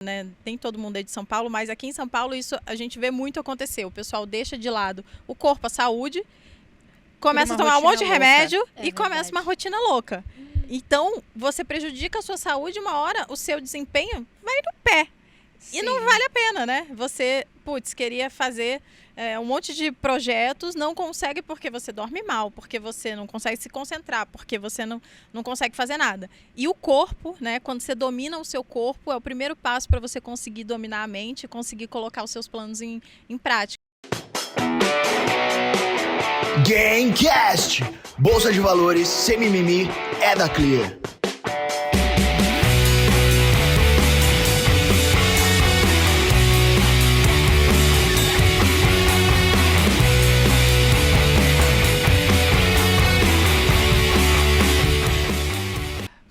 né? Nem todo mundo é de São Paulo, mas aqui em São Paulo isso a gente vê muito acontecer. O pessoal deixa de lado o corpo, a saúde, começa a tomar um monte de remédio e começa uma rotina louca. Então, você prejudica a sua saúde, uma hora o seu desempenho vai no pé. Sim. E não vale a pena, né? Você, queria fazer um monte de projetos, não consegue porque você dorme mal, porque você não consegue se concentrar, porque você não consegue fazer nada. E o corpo, né? Quando você domina o seu corpo, é o primeiro passo para você conseguir dominar a mente, conseguir colocar os seus planos em prática. Gamecast! Bolsa de Valores, sem mimimi, é da Clear.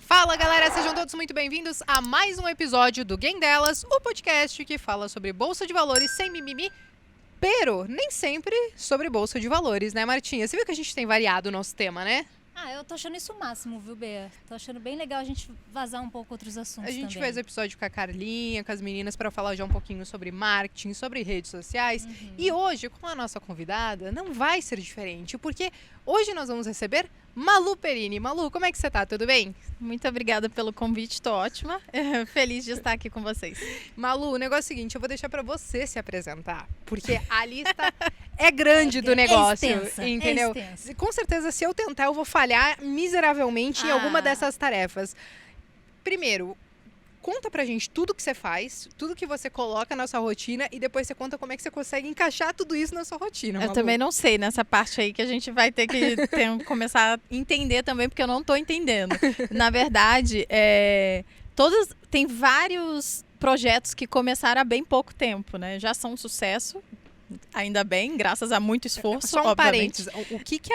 Fala galera, sejam todos muito bem-vindos a mais um episódio do Game Delas, o podcast que fala sobre Bolsa de Valores sem mimimi, pero nem sempre sobre Bolsa de Valores, né Martinha? Você viu que a gente tem variado o nosso tema, né? Eu tô achando isso o máximo, viu, Bea? Tô achando bem legal a gente vazar um pouco outros assuntos. A gente também. fez o episódio com a Carlinha, com as meninas, para falar já um pouquinho sobre marketing, sobre redes sociais. E hoje, com a nossa convidada, não vai ser diferente, porque hoje nós vamos receber Malu Perini. Malu, como é que você tá? Tudo bem? Muito obrigada pelo convite, tô ótima. Feliz de estar aqui com vocês. Malu, o negócio é o seguinte, eu vou deixar pra você se apresentar, porque a lista é grande do negócio, extensa, entendeu? Com certeza, se eu tentar, eu vou falhar miseravelmente em alguma dessas tarefas. Primeiro, conta pra gente tudo que você faz, tudo que você coloca na sua rotina e depois você conta como é que você consegue encaixar tudo isso na sua rotina, Malu. Eu também não sei nessa parte aí que a gente vai ter que começar a entender também, porque eu não tô entendendo. Na verdade, tem vários projetos que começaram há bem pouco tempo, né? Já são um sucesso. Ainda bem, graças a muito esforço, Só um obviamente. parênteses,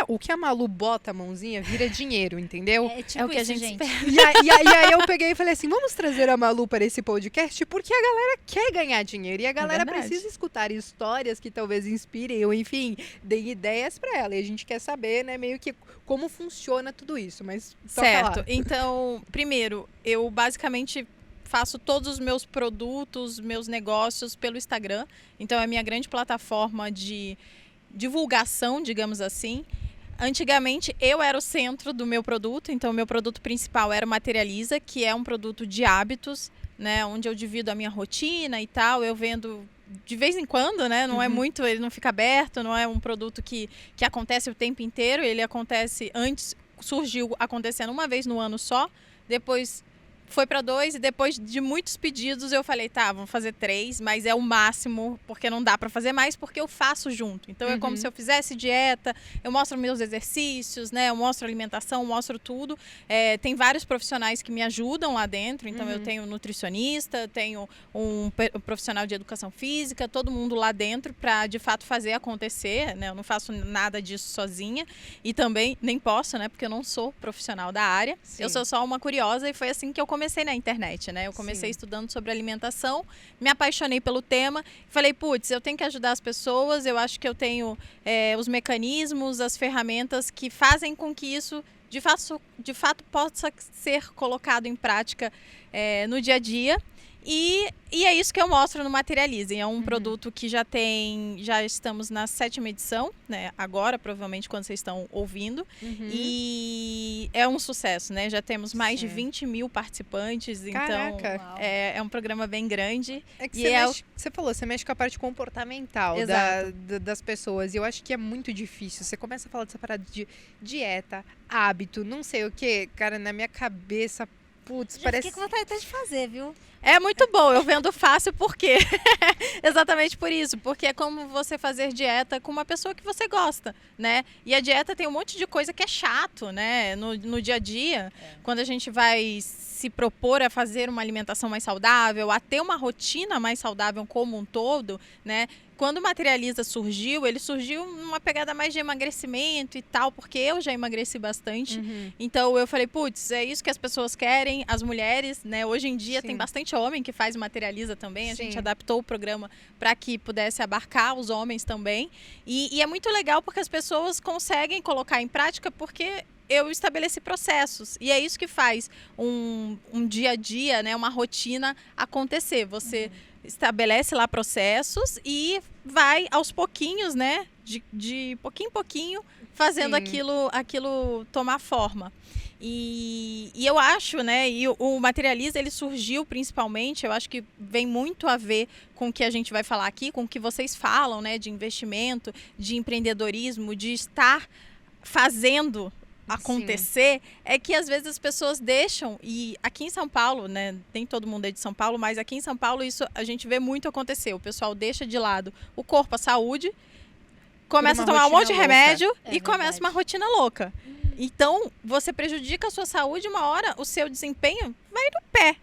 o que a Malu bota a mãozinha vira dinheiro, entendeu? É o que a gente gente. espera. E aí eu peguei e falei assim, vamos trazer a Malu para esse podcast porque a galera quer ganhar dinheiro e a galera precisa escutar histórias que talvez inspirem ou enfim, deem ideias para ela. E a gente quer saber, né, meio que como funciona tudo isso, mas certo. Então, primeiro, eu basicamente faço todos os meus produtos, meus negócios pelo Instagram. Então, é a minha grande plataforma de divulgação, digamos assim. Antigamente, eu era o centro do meu produto. Então, o meu produto principal era o Materializa, que é um produto de hábitos, né? Onde eu divido a minha rotina e tal. Eu vendo de vez em quando, né? Não é muito, ele não fica aberto, não é um produto que acontece o tempo inteiro. Ele acontece surgiu acontecendo uma vez no ano só. Depois foi para 2 e depois de muitos pedidos eu falei, vamos fazer 3, mas é o máximo, porque não dá para fazer mais, porque eu faço junto. Então é como se eu fizesse dieta, eu mostro meus exercícios, né? Eu mostro alimentação, mostro tudo. Tem vários profissionais que me ajudam lá dentro, então eu tenho um nutricionista, tenho um profissional de educação física, todo mundo lá dentro para de fato fazer acontecer, né? Eu não faço nada disso sozinha e também nem posso, né? Porque eu não sou profissional da área. Sim. Eu sou só uma curiosa e foi assim que eu comecei na internet, né? Eu comecei estudando sobre alimentação, me apaixonei pelo tema, falei, eu tenho que ajudar as pessoas, eu acho que eu tenho os mecanismos, as ferramentas que fazem com que isso, de fato possa ser colocado em prática no dia a dia. E é isso que eu mostro no Materializem. É um produto que já estamos na 7ª edição, né? Agora, provavelmente, quando vocês estão ouvindo. E é um sucesso, né? Já temos mais de 20 mil participantes. Caraca. Então, é um programa bem grande. É que você mexe com a parte comportamental das pessoas. E eu acho que é muito difícil. Você começa a falar dessa parada de dieta, hábito, não sei o quê. Cara, na minha cabeça, parece... Fiquei com vontade até de fazer, viu? É muito bom, eu vendo fácil porque exatamente por isso, porque é como você fazer dieta com uma pessoa que você gosta, né? E a dieta tem um monte de coisa que é chato, né? No dia a dia, quando a gente vai se propor a fazer uma alimentação mais saudável, a ter uma rotina mais saudável como um todo, né? Quando o Materializa surgiu, ele surgiu numa pegada mais de emagrecimento e tal, porque eu já emagreci bastante. Então eu falei, é isso que as pessoas querem, as mulheres, né? Hoje em dia tem bastante homem que faz Materializa também. A gente adaptou o programa para que pudesse abarcar os homens também. E é muito legal porque as pessoas conseguem colocar em prática, porque eu estabeleci processos. E é isso que faz um dia a dia, né, uma rotina acontecer. Você estabelece lá processos e vai aos pouquinhos, né, de pouquinho em pouquinho, fazendo aquilo tomar forma. E eu acho, né, e o Materializa, ele surgiu principalmente, eu acho que vem muito a ver com o que a gente vai falar aqui, com o que vocês falam, né, de investimento, de empreendedorismo, de estar fazendo acontecer. É que às vezes as pessoas deixam, e aqui em São Paulo, né, nem todo mundo é de São Paulo, mas aqui em São Paulo isso a gente vê muito acontecer. O pessoal deixa de lado o corpo, a saúde, começa a tomar um monte de remédio e começa uma rotina louca. Então, você prejudica a sua saúde, uma hora o seu desempenho vai no pé.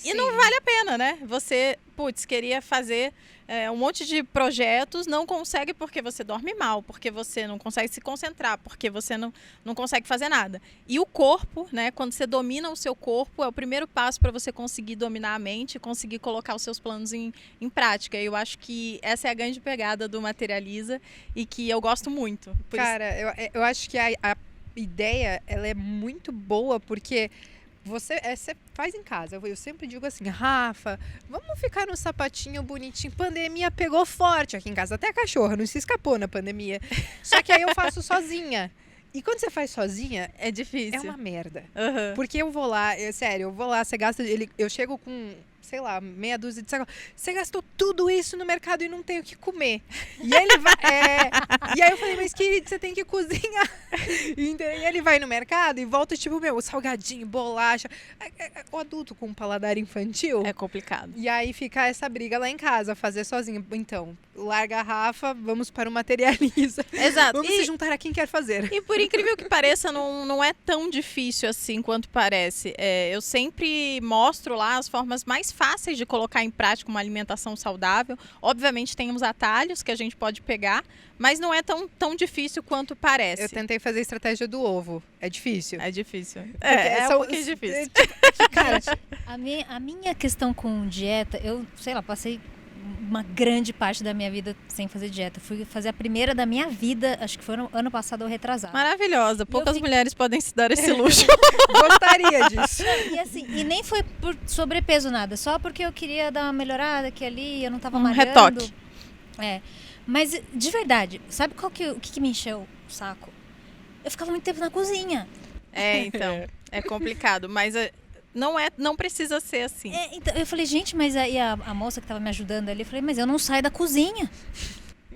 E não vale a pena, né? Você, queria fazer um monte de projetos, não consegue porque você dorme mal, porque você não consegue se concentrar, porque você não consegue fazer nada. E o corpo, né? Quando você domina o seu corpo, é o primeiro passo para você conseguir dominar a mente, conseguir colocar os seus planos em prática. E eu acho que essa é a grande pegada do Materializa e que eu gosto muito. Cara, eu acho que a ideia, ela é muito boa, porque você faz em casa. Eu sempre digo assim, Rafa, vamos ficar no sapatinho bonitinho. Pandemia pegou forte aqui em casa. Até a cachorra não se escapou na pandemia. Só que aí eu faço sozinha. E quando você faz sozinha, é difícil. É uma merda. Uhum. Porque eu vou lá, sério, você gasta... Eu chego com, sei lá, meia dúzia de sacolas. Você gastou tudo isso no mercado e não tem o que comer. E ele vai... E aí eu falei, mas querido, você tem que cozinhar. E ele vai no mercado e volta, tipo, salgadinho, bolacha. O adulto com um paladar infantil... É complicado. E aí fica essa briga lá em casa, fazer sozinho. Então, larga a Rafa, vamos para o Materializa. Exato. Vamos se juntar a quem quer fazer. E por incrível que pareça, não é tão difícil assim quanto parece. Eu sempre mostro lá as formas mais fáceis de colocar em prática uma alimentação saudável. Obviamente tem uns atalhos que a gente pode pegar, mas não é tão difícil quanto parece. Eu tentei fazer a estratégia do ovo. É difícil? É difícil. É um pouquinho difícil. Cara, a minha questão com dieta, eu, sei lá, passei uma grande parte da minha vida sem fazer dieta. Fui fazer a primeira da minha vida, acho que foi no ano passado ou retrasado. Maravilhosa. Poucas mulheres podem se dar esse luxo. Gostaria disso. E assim, e nem foi por sobrepeso nada, só porque eu queria dar uma melhorada aqui ali, eu não tava malhando. Retoque. Mas de verdade, sabe o que me encheu o saco? Eu ficava muito tempo na cozinha. Então, é complicado, mas não precisa ser assim. Então, eu falei, gente, mas aí a moça que estava me ajudando ali, eu falei, mas eu não saio da cozinha.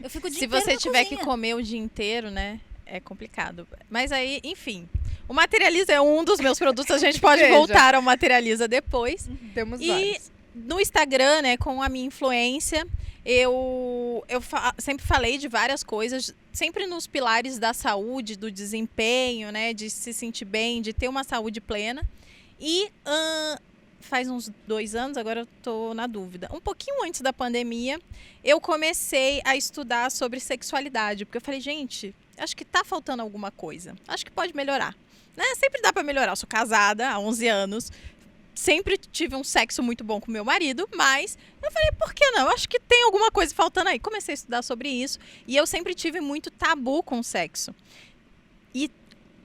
Eu fico o dia inteiro Se você na tiver cozinha. que comer o dia inteiro, né, é complicado. Mas aí, enfim, o Materializa é um dos meus produtos, a gente pode voltar ao Materializa depois. Temos E vários. no Instagram, né, com a minha influência, eu sempre falei de várias coisas, sempre nos pilares da saúde, do desempenho, né, de se sentir bem, de ter uma saúde plena. E faz uns 2 anos, agora eu tô na dúvida. Um pouquinho antes da pandemia, eu comecei a estudar sobre sexualidade, porque eu falei, gente, acho que tá faltando alguma coisa. Acho que pode melhorar. Né? Sempre dá para melhorar. Eu sou casada há 11 anos. Sempre tive um sexo muito bom com meu marido, mas eu falei, por que não? Eu acho que tem alguma coisa faltando aí. Comecei a estudar sobre isso e eu sempre tive muito tabu com o sexo. E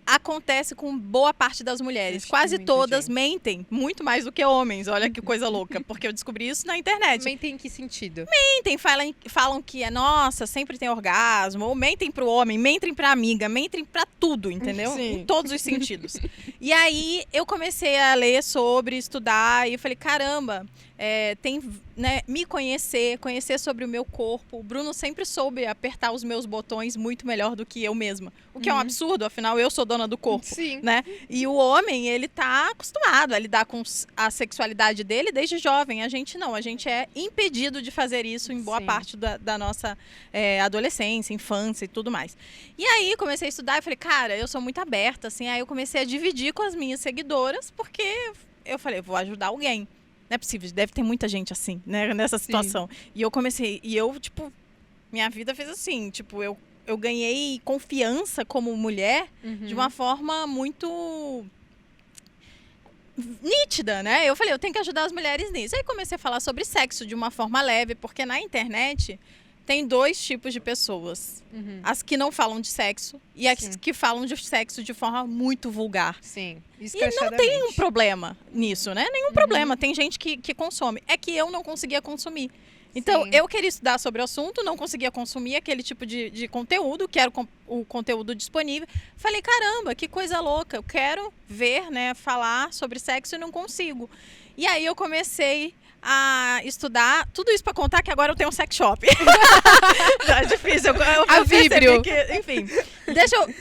acontece com boa parte das mulheres. Quase todas mentem muito mais do que homens. Olha que coisa louca, porque eu descobri isso na internet. Mentem em que sentido? Mentem, falam que nossa, sempre tem orgasmo, ou mentem pro homem, mentem pra amiga, mentem pra tudo, entendeu? Sim. Em todos os sentidos. E aí eu comecei a ler sobre, estudar, e eu falei, caramba, tem, né, me conhecer sobre o meu corpo. O Bruno sempre soube apertar os meus botões muito melhor do que eu mesma. O que é um absurdo, afinal eu sou dona do corpo. Sim. Né? E o homem, ele tá acostumado a lidar com a sexualidade dele desde jovem. A gente não, a gente é impedido de fazer isso em boa parte da nossa adolescência, infância e tudo mais. E aí comecei a estudar e falei, cara, eu sou muito aberta, assim. Aí eu comecei a dividir com as minhas seguidoras, porque eu falei, vou ajudar alguém. Não é possível, deve ter muita gente assim, né, nessa situação. E eu comecei, tipo, minha vida fez assim, tipo, eu ganhei confiança como mulher de uma forma muito nítida, né? Eu falei, eu tenho que ajudar as mulheres nisso. Aí comecei a falar sobre sexo de uma forma leve, porque na internet tem 2 tipos de pessoas. As que não falam de sexo e as que falam de sexo de forma muito vulgar. Sim, E não tem um problema nisso, né? Nenhum problema. Tem gente que consome. É que eu não conseguia consumir. Então, Sim. eu queria estudar sobre o assunto, não conseguia consumir aquele tipo de conteúdo, que era o conteúdo disponível. Falei, caramba, que coisa louca. Eu quero ver, né, falar sobre sexo e não consigo. E aí eu comecei a estudar, tudo isso pra contar que agora eu tenho um sex shop. É difícil, eu A Vibrio. enfim,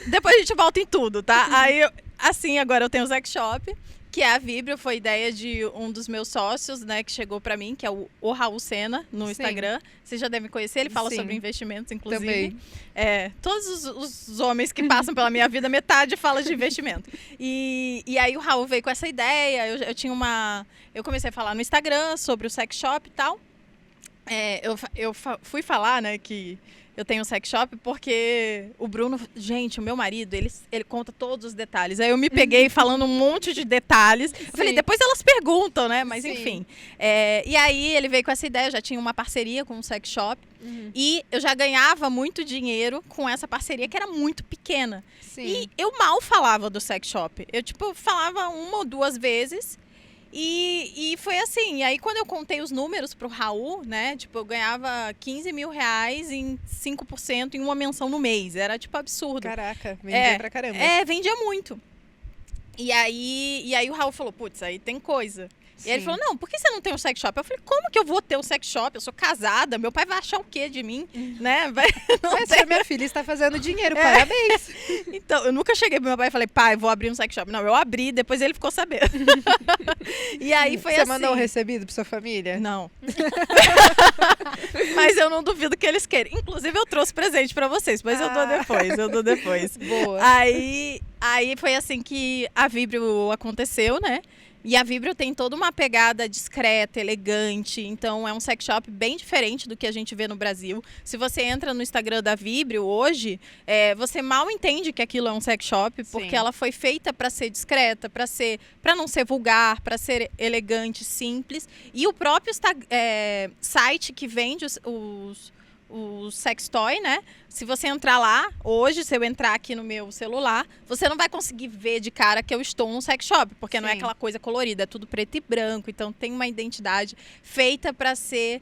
depois a gente volta em tudo, tá? Aí, assim, agora eu tenho um sex shop, que é a Vibrio, foi ideia de um dos meus sócios, né, que chegou pra mim, que é o Raul Sena, no Sim. Instagram. Vocês já devem conhecer, ele fala Sim. sobre investimentos, inclusive. Também. Todos os homens que passam pela minha vida, metade fala de investimento. E aí o Raul veio com essa ideia, eu tinha eu comecei a falar no Instagram sobre o sex shop e tal. Eu fui falar, né, que eu tenho um sex shop porque o Bruno, gente, o meu marido, ele conta todos os detalhes. Aí eu me peguei falando um monte de detalhes. Eu falei, depois elas perguntam, né? Mas Sim. enfim. E aí ele veio com essa ideia, eu já tinha uma parceria com um sex shop. E eu já ganhava muito dinheiro com essa parceria, que era muito pequena. Sim. E eu mal falava do sex shop. Eu, falava 1 ou 2 vezes. E foi assim. E aí, quando eu contei os números pro Raul, né? Eu ganhava 15 mil reais em 5% em uma menção no mês. Era, absurdo. Caraca, vendia pra caramba. Vendia muito. E aí o Raul falou, putz, aí tem coisa. E aí ele falou, não, por que você não tem um sex shop? Eu falei, como que eu vou ter um sex shop? Eu sou casada, meu pai vai achar o quê de mim, né? Mas a minha filha está fazendo dinheiro, parabéns. Então, eu nunca cheguei pro meu pai e falei, pai, vou abrir um sex shop. Não, eu abri, depois ele ficou sabendo. E aí foi Você assim. mandou um recebido pra sua família? Não. Mas eu não duvido que eles queiram. Inclusive, eu trouxe presente pra vocês, mas eu dou depois. Boa. Aí foi assim que a Vibrio aconteceu, né? E a Vibrio tem toda uma pegada discreta, elegante. Então, é um sex shop bem diferente do que a gente vê no Brasil. Se você entra no Instagram da Vibrio hoje, você mal entende que aquilo é um sex shop, porque ela foi feita para ser discreta, para não ser vulgar, para ser elegante, simples. E o próprio site que vende o sex toy, né? Se você entrar lá, hoje, se eu entrar aqui no meu celular, você não vai conseguir ver de cara que eu estou num sex shop, porque não é aquela coisa colorida, é tudo preto e branco, então tem uma identidade feita para ser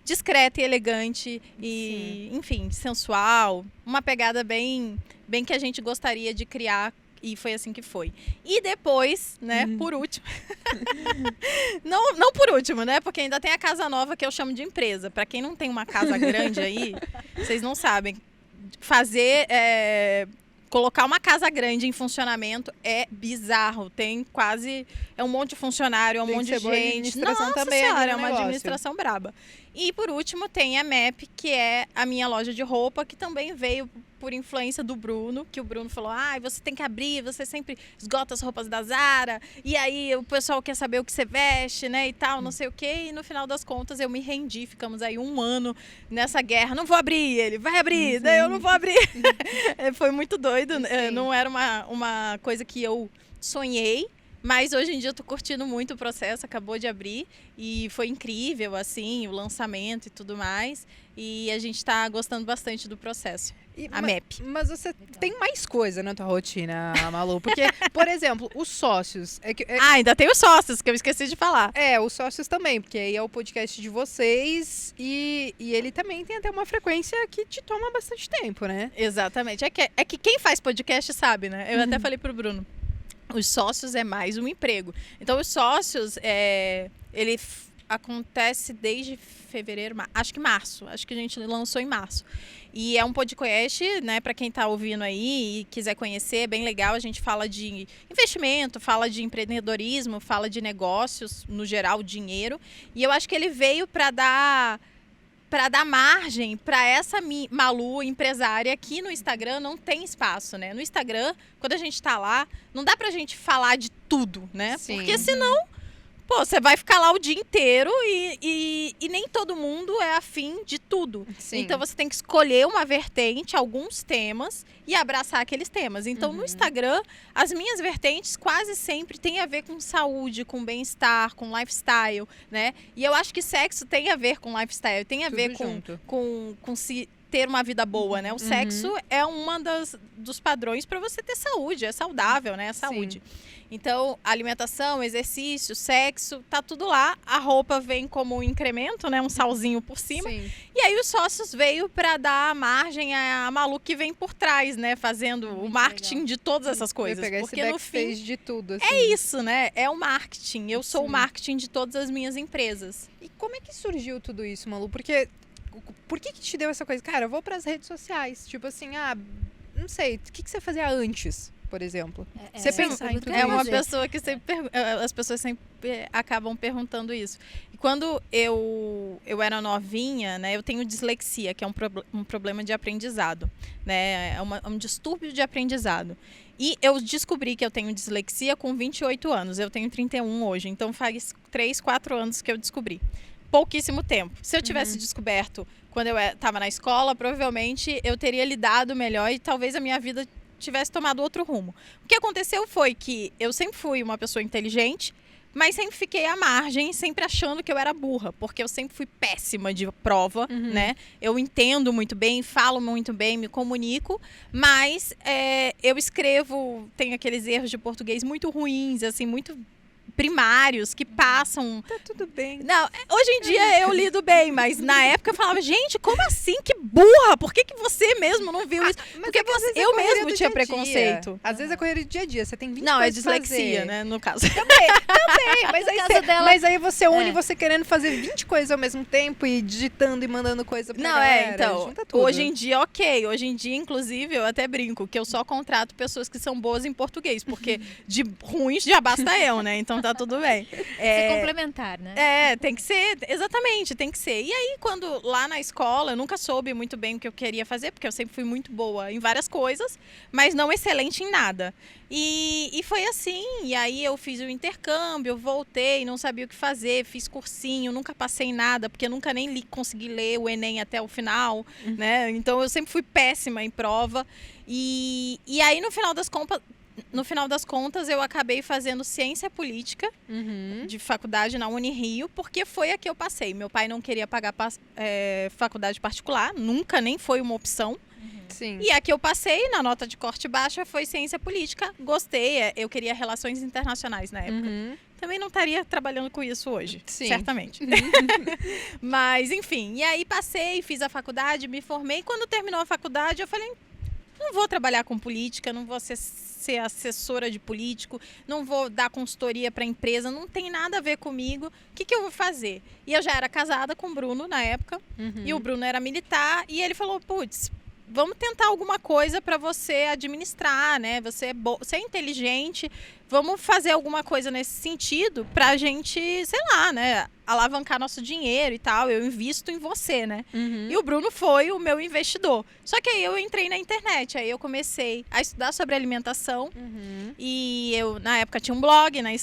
discreta e elegante e, enfim, sensual, uma pegada bem que a gente gostaria de criar. E foi assim que foi. E depois, né, por último... não por último, né? Porque ainda tem a casa nova que eu chamo de empresa. Para quem não tem uma casa grande aí, vocês não sabem. Fazer... colocar uma casa grande em funcionamento é bizarro. Tem quase... É um monte de funcionário, é um monte de gente. Nossa também senhora, é uma negócio. administração braba. E por último tem a MAP, que é a minha loja de roupa, que também veio por influência do Bruno, que o Bruno falou, você tem que abrir, você sempre esgota as roupas da Zara, e aí o pessoal quer saber o que você veste, né, e tal, não sei o quê, e no final das contas eu me rendi, ficamos aí 1 ano nessa guerra, não vou abrir, ele vai abrir, daí eu não vou abrir. Foi muito doido, não era uma coisa que eu sonhei, mas hoje em dia eu tô curtindo muito o processo, acabou de abrir e foi incrível, assim, o lançamento e tudo mais. E a gente tá gostando bastante do processo. A MAP. Mas você tem mais coisa na tua rotina, Malu? Porque, por exemplo, os sócios... ainda tem os sócios, que eu esqueci de falar. Os sócios também, porque aí é o podcast de vocês e ele também tem até uma frequência que te toma bastante tempo, né? Exatamente. É que quem faz podcast sabe, né? Eu até falei pro Bruno. Os sócios é mais um emprego. Então, os sócios, ele acontece desde fevereiro, acho que março. Acho que a gente lançou em março. E é um podcast, né, para quem está ouvindo aí e quiser conhecer, é bem legal. A gente fala de investimento, fala de empreendedorismo, fala de negócios, no geral, dinheiro. E eu acho que ele veio para dar margem para essa Malu empresária que no Instagram não tem espaço, né? No Instagram, quando a gente tá lá, não dá pra gente falar de tudo, né? Sim. Porque senão Pô, você vai ficar lá o dia inteiro e nem todo mundo é afim de tudo. Sim. Então você tem que escolher uma vertente, alguns temas e abraçar aqueles temas. Então no Instagram, as minhas vertentes quase sempre têm a ver com saúde, com bem-estar, com lifestyle, né? E eu acho que sexo tem a ver com lifestyle, tem a Tudo ver junto. com se ter uma vida boa, né? O sexo é uma dos padrões para você ter saúde, é saudável, né? É saúde. Então, alimentação, exercício, sexo, tá tudo lá. A roupa vem como um incremento, né? Um salzinho por cima. Sim. E aí os sócios veio para dar margem à Malu que vem por trás, né? Fazendo o marketing legal. de todas essas coisas. Vai pegar Porque esse no fim backstage de tudo, assim. é isso, né? É o marketing. Eu sou o Sim. marketing de todas as minhas empresas. E como é que surgiu tudo isso, Malu? Porque por que te deu essa coisa? Cara, eu vou pras redes sociais. Tipo assim, não sei, o que você fazia antes, por exemplo? Você pensar em tudo É uma isso. pessoa que sempre as pessoas sempre acabam perguntando isso. E quando eu era novinha, né, eu tenho dislexia, que é um problema de aprendizado, né, é um distúrbio de aprendizado. E eu descobri que eu tenho dislexia com 28 anos. Eu tenho 31 hoje, então faz 3, 4 anos que eu descobri. Pouquíssimo tempo. Se eu tivesse descoberto quando eu estava na escola, provavelmente eu teria lidado melhor e talvez a minha vida tivesse tomado outro rumo. O que aconteceu foi que eu sempre fui uma pessoa inteligente, mas sempre fiquei à margem, sempre achando que eu era burra, porque eu sempre fui péssima de prova, né? Eu entendo muito bem, falo muito bem, me comunico, mas eu escrevo, tenho aqueles erros de português muito ruins, assim, muito primários que passam. Tá tudo bem. Não, hoje em dia eu lido bem, mas na época eu falava, gente, como assim? Que burra! Por que você mesmo não viu isso? Mas Porque é que às vezes é eu correria mesmo do tinha dia a dia. preconceito. Às vezes é correria do dia a dia. Você tem 20 Não, é coisas pra dislexia, fazer. né, no caso. Também, mas, aí caso você, dela- mas aí você une você querendo fazer 20 coisas ao mesmo tempo e digitando e mandando coisa pra Não, galera. então, Junta tudo. hoje em dia, ok. Hoje em dia, inclusive, eu até brinco que eu só contrato pessoas que são boas em português, porque de ruins já basta eu, né? Então tá tudo bem. Se complementar, né? Tem que ser, exatamente, tem que ser. E aí, quando lá na escola, eu nunca soube muito bem o que eu queria fazer, porque eu sempre fui muito boa em várias coisas, mas não excelente em nada. E foi assim, e aí eu fiz o intercâmbio, voltei, não sabia o que fazer, fiz cursinho, nunca passei em nada, porque eu nunca nem consegui ler o Enem até o final, né? Então eu sempre fui péssima em prova. E aí, no final das contas, eu acabei fazendo ciência política de faculdade na Unirio, porque foi a que eu passei. Meu pai não queria pagar faculdade particular, nunca, nem foi uma opção. Sim. E a que eu passei, na nota de corte baixa, foi ciência política. Gostei, eu queria relações internacionais na época. Também não estaria trabalhando com isso hoje, Sim. certamente. Mas, enfim, e aí passei, fiz a faculdade, me formei. Quando terminou a faculdade, eu falei, não vou trabalhar com política, não vou ser assessora de político, não vou dar consultoria para empresa, não tem nada a ver comigo. O que eu vou fazer? E eu já era casada com o Bruno na época, e o Bruno era militar, e ele falou, putz, vamos tentar alguma coisa para você administrar, né? Você é inteligente, vamos fazer alguma coisa nesse sentido pra gente, sei lá, né? Alavancar nosso dinheiro e tal. Eu invisto em você, né? E o Bruno foi o meu investidor. Só que aí eu entrei na internet, aí eu comecei a estudar sobre alimentação. E eu, na época, tinha um blog, né? Não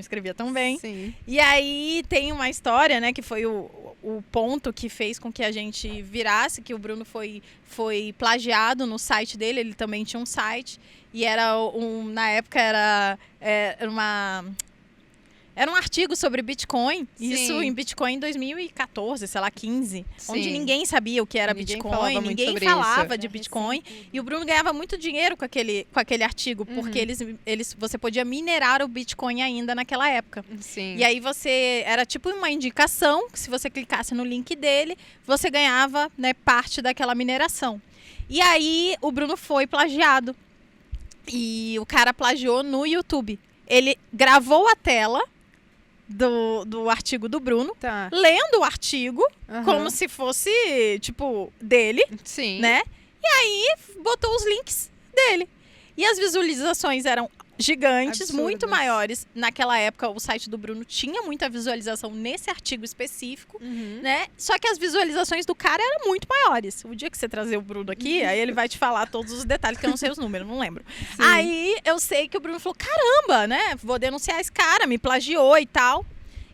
escrevia tão bem. Sim. E aí tem uma história, né? Que foi o ponto que fez com que a gente virasse, que o Bruno foi plagiado no site dele, ele também tinha um site, e na época era um artigo sobre Bitcoin, Sim. isso em Bitcoin em 2014, sei lá, 15, onde Sim. ninguém sabia o que era Ninguém Bitcoin, falava muito ninguém sobre falava isso. de Bitcoin, e o Bruno ganhava muito dinheiro com aquele artigo, porque você podia minerar o Bitcoin ainda naquela época. Sim. E aí era tipo uma indicação, que se você clicasse no link dele, você ganhava, né, parte daquela mineração. E aí o Bruno foi plagiado. E o cara plagiou no YouTube. Ele gravou a tela do artigo do Bruno, Tá. lendo o artigo, como se fosse, tipo, dele, Sim. né? E aí botou os links dele. E as visualizações eram gigantes, Absurdos. muito maiores. Naquela época, o site do Bruno tinha muita visualização nesse artigo específico, né? Só que as visualizações do cara eram muito maiores. O dia que você trazer o Bruno aqui, aí ele vai te falar todos os detalhes, que eu não sei os números, não lembro. Sim. Aí eu sei que o Bruno falou, caramba, né? Vou denunciar esse cara, me plagiou e tal.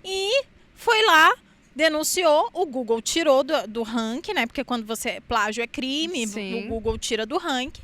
E foi lá, denunciou, o Google tirou do ranking, né? Porque quando você plágio é crime, Sim. o Google tira do ranking.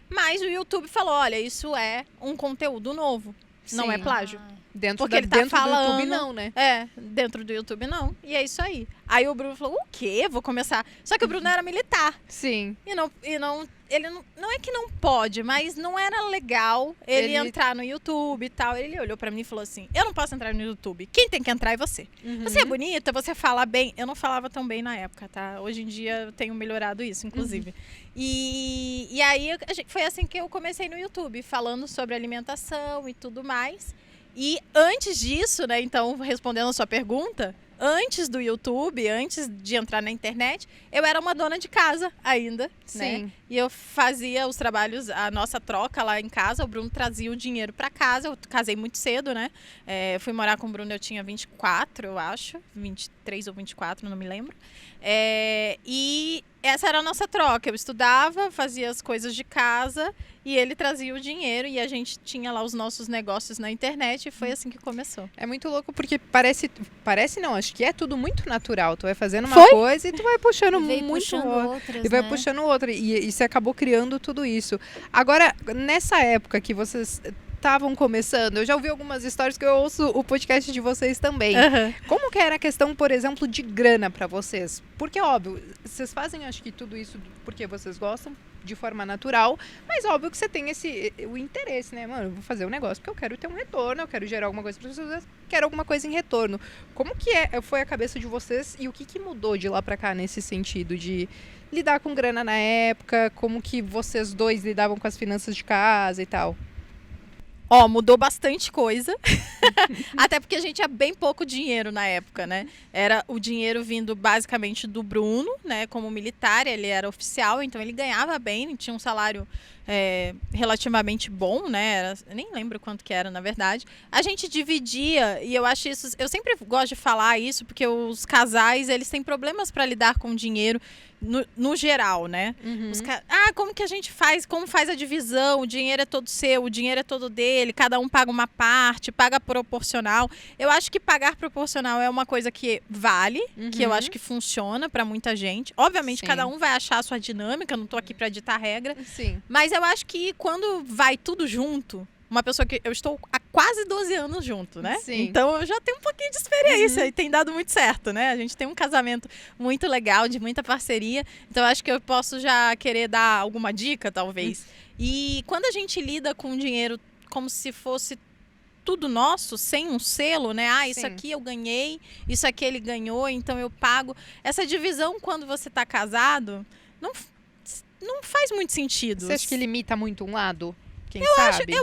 Mas o YouTube falou, olha, isso é um conteúdo novo, não Sim. é plágio. Dentro, Porque ele tá dentro do falando- YouTube, não, né? É, dentro do YouTube não. E é isso aí. Aí o Bruno falou, o quê? Vou começar. Só que o Bruno era militar. Sim. Ele não é que não pode, mas não era legal ele Ele- entrar no YouTube e tal. Ele olhou pra mim e falou assim, eu não posso entrar no YouTube. Quem tem que entrar é você. Você é bonita, você fala bem. Eu não falava tão bem na época, tá? Hoje em dia eu tenho melhorado isso, inclusive. E aí foi assim que eu comecei no YouTube, falando sobre alimentação e tudo mais. E antes disso, né, então, respondendo a sua pergunta, antes do YouTube, antes de entrar na internet, eu era uma dona de casa ainda, né? Sim. E eu fazia os trabalhos, a nossa troca lá em casa, o Bruno trazia o dinheiro para casa, eu casei muito cedo, né? Fui morar com o Bruno, eu tinha 24, eu acho, 23 ou 24, não me lembro. E essa era a nossa troca, eu estudava, fazia as coisas de casa e ele trazia o dinheiro e a gente tinha lá os nossos negócios na internet e foi assim que começou. É muito louco porque parece não, acho que é tudo muito natural. Tu vai fazendo uma Foi? coisa e tu vai puxando E veio muito puxando outra. outras, E vai né? puxando outra. E você acabou criando tudo isso. Agora, nessa época que vocês estavam começando, eu já ouvi algumas histórias que eu ouço o podcast de vocês também. Como que era a questão, por exemplo, de grana pra vocês? Porque, óbvio, vocês fazem, acho que tudo isso porque vocês gostam, de forma natural, mas óbvio que você tem o interesse, né? Mano, eu vou fazer um negócio porque eu quero ter um retorno, eu quero gerar alguma coisa para as pessoas, quero alguma coisa em retorno. Como que foi a cabeça de vocês e o que mudou de lá pra cá nesse sentido de lidar com grana na época, como que vocês dois lidavam com as finanças de casa e tal? Ó, mudou bastante coisa. Até porque a gente tinha bem pouco dinheiro na época, né? Era o dinheiro vindo basicamente do Bruno, né? Como militar, ele era oficial, então ele ganhava bem, tinha um salário relativamente bom, né? Eu nem lembro quanto que era, na verdade. A gente dividia, e eu acho isso... Eu sempre gosto de falar isso, porque os casais, eles têm problemas para lidar com dinheiro no geral, né? Como que a gente faz? Como faz a divisão? O dinheiro é todo seu, o dinheiro é todo dele, cada um paga uma parte, paga proporcional. Eu acho que pagar proporcional é uma coisa que vale, que eu acho que funciona para muita gente. Obviamente, Sim. cada um vai achar a sua dinâmica, não tô aqui para ditar regra. Sim. Mas eu acho que quando vai tudo junto, uma pessoa que eu estou há quase 12 anos junto, né? Sim. Então eu já tenho um pouquinho de experiência e tem dado muito certo, né? A gente tem um casamento muito legal, de muita parceria. Então eu acho que eu posso já querer dar alguma dica, talvez. E quando a gente lida com dinheiro como se fosse tudo nosso, sem um selo, né? Isso Sim. aqui eu ganhei, isso aqui ele ganhou, então eu pago. Essa divisão, quando você está casado, não faz muito sentido. Você acha que limita muito um lado? Quem sabe?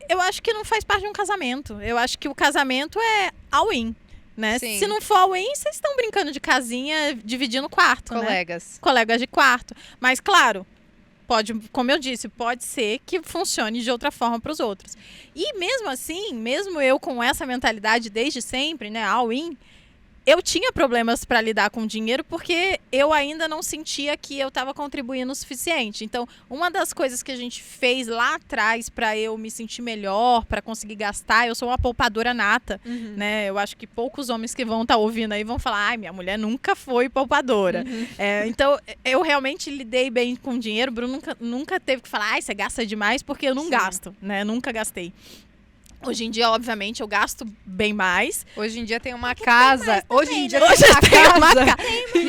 Eu acho que não faz parte de um casamento. Eu acho que o casamento é all-in, né? Sim. Se não for all-in, vocês estão brincando de casinha, dividindo quarto, né? Colegas. Colegas de quarto. Mas, claro, pode, como eu disse, pode ser que funcione de outra forma para os outros. E mesmo assim, mesmo eu com essa mentalidade desde sempre, né, all-in, eu tinha problemas para lidar com dinheiro porque eu ainda não sentia que eu estava contribuindo o suficiente. Então, uma das coisas que a gente fez lá atrás para eu me sentir melhor, para conseguir gastar, eu sou uma poupadora nata, né? Eu acho que poucos homens que vão estar ouvindo aí vão falar, minha mulher nunca foi poupadora. Então, eu realmente lidei bem com dinheiro. O Bruno nunca teve que falar, você gasta demais, porque eu não Sim. gasto, né? Nunca gastei. Hoje em dia, obviamente, eu gasto bem mais. Hoje em dia tem uma casa. Hoje em dia Hoje tem uma casa.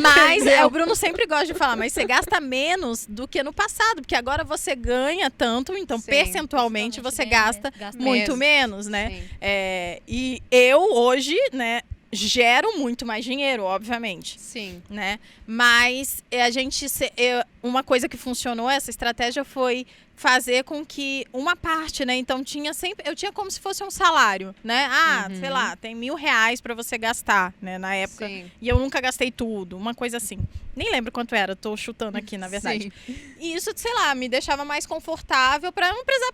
Mas o Bruno sempre gosta de falar, mas você gasta menos do que no passado, porque agora você ganha tanto, então Sim, percentualmente você gasta muito menos, né? Sim. E eu hoje, né, gero muito mais dinheiro, obviamente. Sim. Né? Mas uma coisa que funcionou, essa estratégia foi fazer com que uma parte, né? Então eu tinha como se fosse um salário, né? Sei lá, tem R$1.000 para você gastar, né? Na época. Sim. E eu nunca gastei tudo, uma coisa assim. Nem lembro quanto era, tô chutando aqui, na verdade. Sim. E isso, sei lá, me deixava mais confortável para não precisar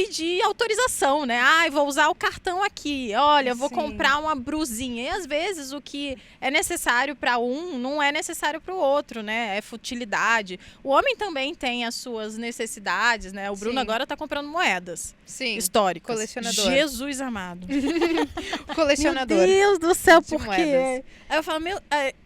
pedir autorização, né? Vou usar o cartão aqui. Olha, vou Sim. comprar uma brusinha. E às vezes o que é necessário para um não é necessário para o outro, né? É futilidade. O homem também tem as suas necessidades, né? O Bruno Sim. agora tá comprando moedas Sim. históricas. Colecionador. Jesus amado. Colecionador. Meu Deus do céu, de por moedas. quê? Aí eu falo,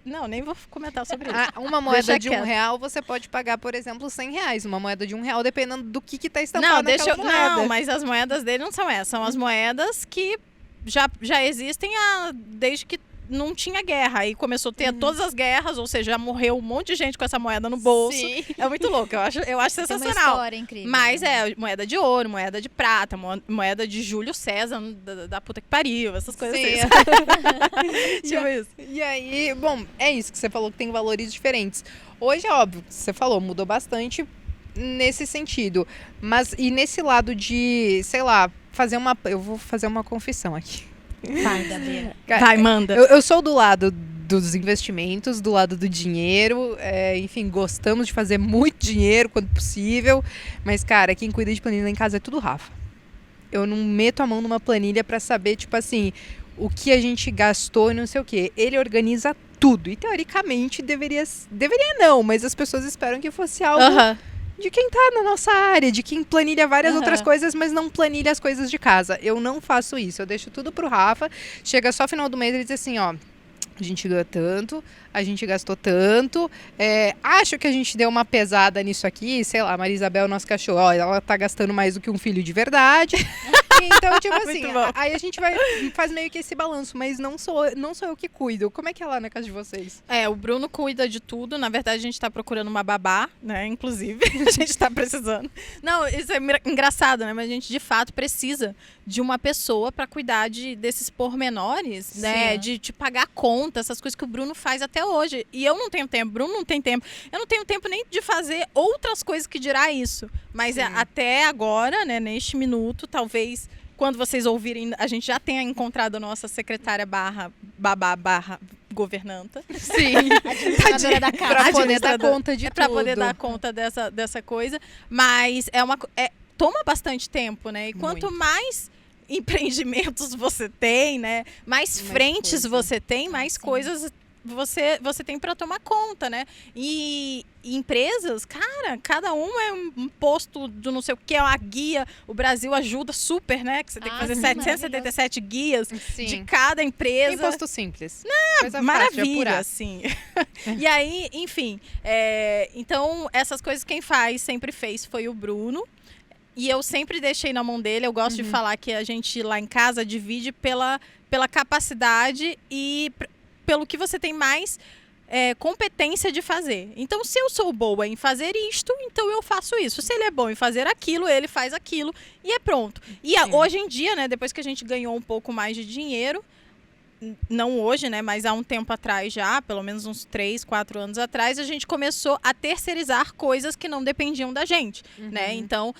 não, nem vou comentar sobre isso. Uma moeda Deixa de quieto. R$1 você pode pagar, por exemplo, R$100. Uma moeda de R$1, dependendo do que tá estampado Não, deixa naquela eu. moeda. Não, mas as moedas dele não são essas. São as moedas que já existem desde que não tinha guerra. Aí começou a ter todas as guerras, ou seja, já morreu um monte de gente com essa moeda no bolso. Sim. É muito louco, eu acho Tem uma sensacional. história incrível. Mas moeda de ouro, moeda de prata, moeda de Júlio César, da puta que pariu, essas coisas Sim. assim. Tipo isso. E aí, bom, é isso que você falou, que tem valores diferentes. Hoje é óbvio, você falou, mudou bastante nesse sentido. Mas, e nesse lado de, sei lá, eu vou fazer uma confissão aqui. Vai, Gabriela. Vai, manda. Eu sou do lado dos investimentos, do lado do dinheiro, enfim, gostamos de fazer muito dinheiro quando possível, mas, cara, quem cuida de planilha em casa é tudo o Rafa. Eu não meto a mão numa planilha pra saber, tipo assim, o que a gente gastou e não sei o quê. Ele organiza tudo e, teoricamente, deveria não, mas as pessoas esperam que fosse algo Aham. de quem tá na nossa área, de quem planilha várias Aham. outras coisas, mas não planilha as coisas de casa. Eu não faço isso, eu deixo tudo pro Rafa. Chega só final do mês e ele diz assim, ó, a gente ganhou tanto, a gente gastou tanto, acho que a gente deu uma pesada nisso aqui, sei lá, Maria Isabel, nosso cachorro, ó, ela tá gastando mais do que um filho de verdade. Então, tipo assim, Muito bom. aí a gente faz meio que esse balanço, mas não sou eu que cuido. Como é que é lá na casa de vocês? O Bruno cuida de tudo. Na verdade, a gente tá procurando uma babá, né? Inclusive, a gente tá precisando. Não, isso é engraçado, né? Mas a gente, de fato, precisa de uma pessoa pra cuidar desses pormenores, né? Sim. De pagar conta, essas coisas que o Bruno faz até hoje. E eu não tenho tempo, Bruno não tem tempo. Eu não tenho tempo nem de fazer outras coisas que dirá isso. Mas Sim. até agora, né? Neste minuto, talvez... Quando vocês ouvirem, a gente já tenha encontrado a nossa secretária babá governanta. Sim. Administradora da casa. Pra poder dar Administradora. conta de Pra tudo. poder dar conta dessa coisa. Mas toma bastante tempo, né? E quanto Muito. mais empreendimentos você tem, né? Mais frentes coisa. você tem, mais Sim. coisas você tem para tomar conta, né? E empresas, cara, cada um é um posto de não sei o que, é uma guia. O Brasil ajuda super, né? Que você tem que fazer sim, 777 guias Sim. de cada empresa. Imposto simples. Coisa fácil de Maravilha, apurar. assim. E aí, enfim, então essas coisas quem sempre fez foi o Bruno. E eu sempre deixei na mão dele. Eu gosto de falar que a gente lá em casa divide pela capacidade e pelo que você tem mais competência de fazer. Então, se eu sou boa em fazer isto, então eu faço isso. Se ele é bom em fazer aquilo, ele faz aquilo e é pronto. E hoje em dia, né, depois que a gente ganhou um pouco mais de dinheiro, não hoje, né, mas há um tempo atrás já, pelo menos uns 3, 4 anos atrás, a gente começou a terceirizar coisas que não dependiam da gente, né? Então,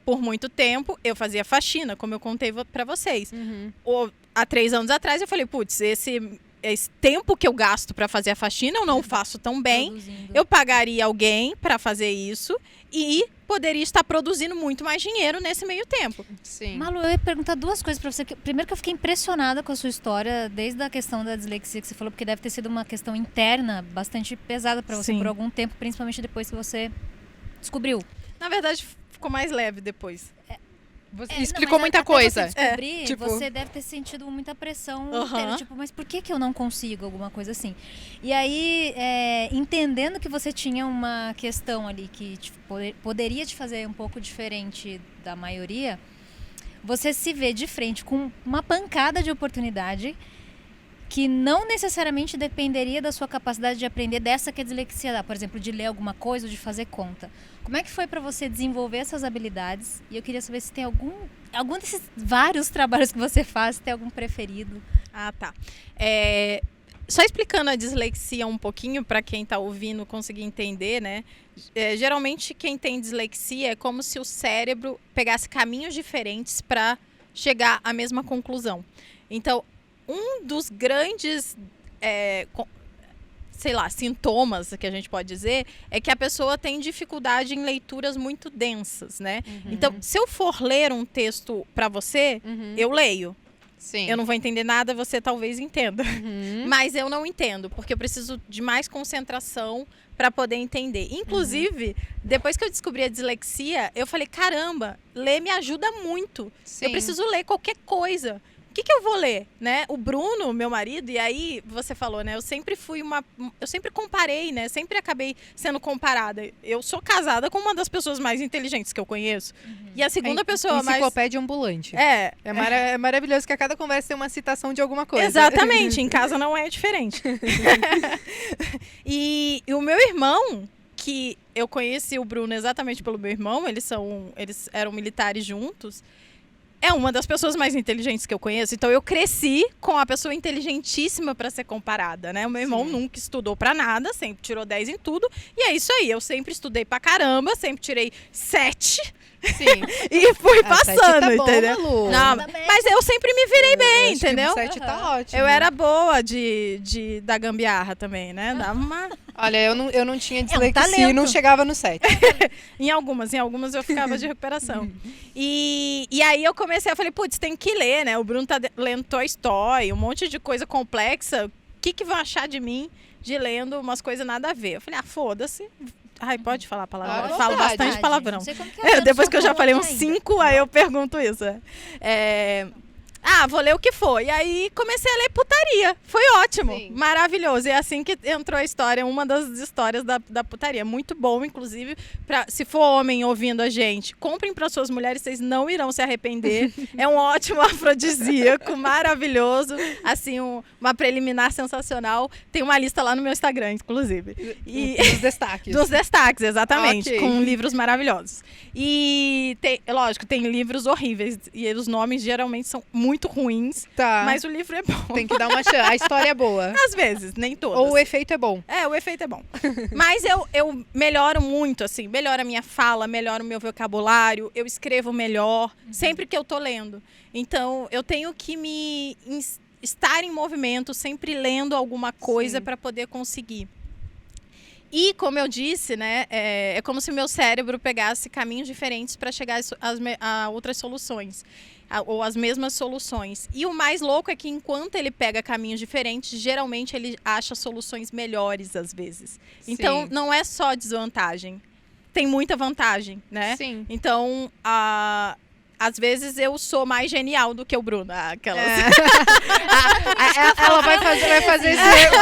por muito tempo, eu fazia faxina, como eu contei para vocês. Há 3 anos atrás, eu falei, putz, esse tempo que eu gasto para fazer a faxina, eu não faço tão bem. Produzindo. Eu pagaria alguém para fazer isso e poderia estar produzindo muito mais dinheiro nesse meio tempo. Sim. Malu, eu ia perguntar 2 coisas pra você. Primeiro que eu fiquei impressionada com a sua história, desde a questão da dislexia que você falou, porque deve ter sido uma questão interna bastante pesada pra você Sim. por algum tempo, principalmente depois que você descobriu. Na verdade, ficou mais leve depois. Você Não, explicou mas muita até coisa. Você descobrir, tipo- você deve ter sentido muita pressão Aham. inteira, tipo, mas por que eu não consigo? Alguma coisa assim. E aí, entendendo que você tinha uma questão ali que poderia te fazer um pouco diferente da maioria, você se vê de frente com uma pancada de oportunidade que não necessariamente dependeria da sua capacidade de aprender dessa que a dislexia dá, por exemplo, de ler alguma coisa ou de fazer conta. Como é que foi para você desenvolver essas habilidades? E eu queria saber se tem algum desses vários trabalhos que você faz, se tem algum preferido. Ah, tá. Só explicando a dislexia um pouquinho para quem está ouvindo conseguir entender, né? Geralmente quem tem dislexia é como se o cérebro pegasse caminhos diferentes para chegar à mesma conclusão. Então, um dos grandes sei lá, sintomas que a gente pode dizer, é que a pessoa tem dificuldade em leituras muito densas, né? Então, se eu for ler um texto para você, eu leio. Sim. Eu não vou entender nada, você talvez entenda. Mas eu não entendo, porque eu preciso de mais concentração para poder entender. Inclusive, depois que eu descobri a dislexia, eu falei, caramba, ler me ajuda muito. Sim. Eu preciso ler qualquer coisa. O que eu vou ler, né? O Bruno, meu marido, e aí você falou, né? Eu sempre comparei, né? Sempre acabei sendo comparada. Eu sou casada com uma das pessoas mais inteligentes que eu conheço. E a segunda pessoa mais... Enciclopédia ambulante. É maravilhoso que a cada conversa tem uma citação de alguma coisa. Exatamente, em casa não é diferente. E o meu irmão, que eu conheci o Bruno exatamente pelo meu irmão, eles eram militares juntos, é uma das pessoas mais inteligentes que eu conheço. Então eu cresci com a pessoa inteligentíssima para ser comparada, né? O meu irmão nunca estudou para nada, sempre tirou 10 em tudo. E é isso aí, eu sempre estudei pra caramba, sempre tirei 7. Sim. E fui Sete passando, tá bom, entendeu? Malu. Não, mas eu sempre me virei bem, Acho que entendeu? 7 tá ótimo. Eu era boa da gambiarra também, né? Dava uma... Olha, eu não tinha talento. dislexia e não chegava no 7. Em algumas eu ficava de recuperação. E aí eu comecei, eu falei, putz, tem que ler, né? O Bruno tá lendo Toy Story, um monte de coisa complexa. O que vão achar de mim de lendo umas coisas nada a ver? Eu falei, foda-se. Ai, pode falar palavrão? Eu falo bastante palavrão. Não sei como que é Depois que eu já falei uns ainda. 5, aí eu pergunto isso. Vou ler o que for. E aí comecei a ler putaria. Foi ótimo. Sim. Maravilhoso. E é assim que entrou a história, uma das histórias da putaria. Muito bom, inclusive, se for homem ouvindo a gente, comprem para suas mulheres, vocês não irão se arrepender. É um ótimo afrodisíaco, maravilhoso. Assim, uma preliminar sensacional. Tem uma lista lá no meu Instagram, inclusive. Dos destaques. Dos destaques, exatamente. Ok. Com livros maravilhosos. E, lógico, tem livros horríveis. E os nomes geralmente são muito ruins. Tá. Mas o livro é bom. Tem que dar uma chance. A história é boa. Às vezes, nem todas. Ou o efeito é bom. O efeito é bom. Mas eu melhoro muito, assim. Melhoro a minha fala, melhoro o meu vocabulário. Eu escrevo melhor sempre que eu tô lendo. Então, eu tenho que estar em movimento, sempre lendo alguma coisa para poder conseguir. E, como eu disse, né, é como se o meu cérebro pegasse caminhos diferentes para chegar a outras soluções, ou as mesmas soluções. E o mais louco é que, enquanto ele pega caminhos diferentes, geralmente ele acha soluções melhores, às vezes. Então, Sim. não é só desvantagem. Tem muita vantagem, né? Sim. Então, às vezes eu sou mais genial do que o Bruno. Ela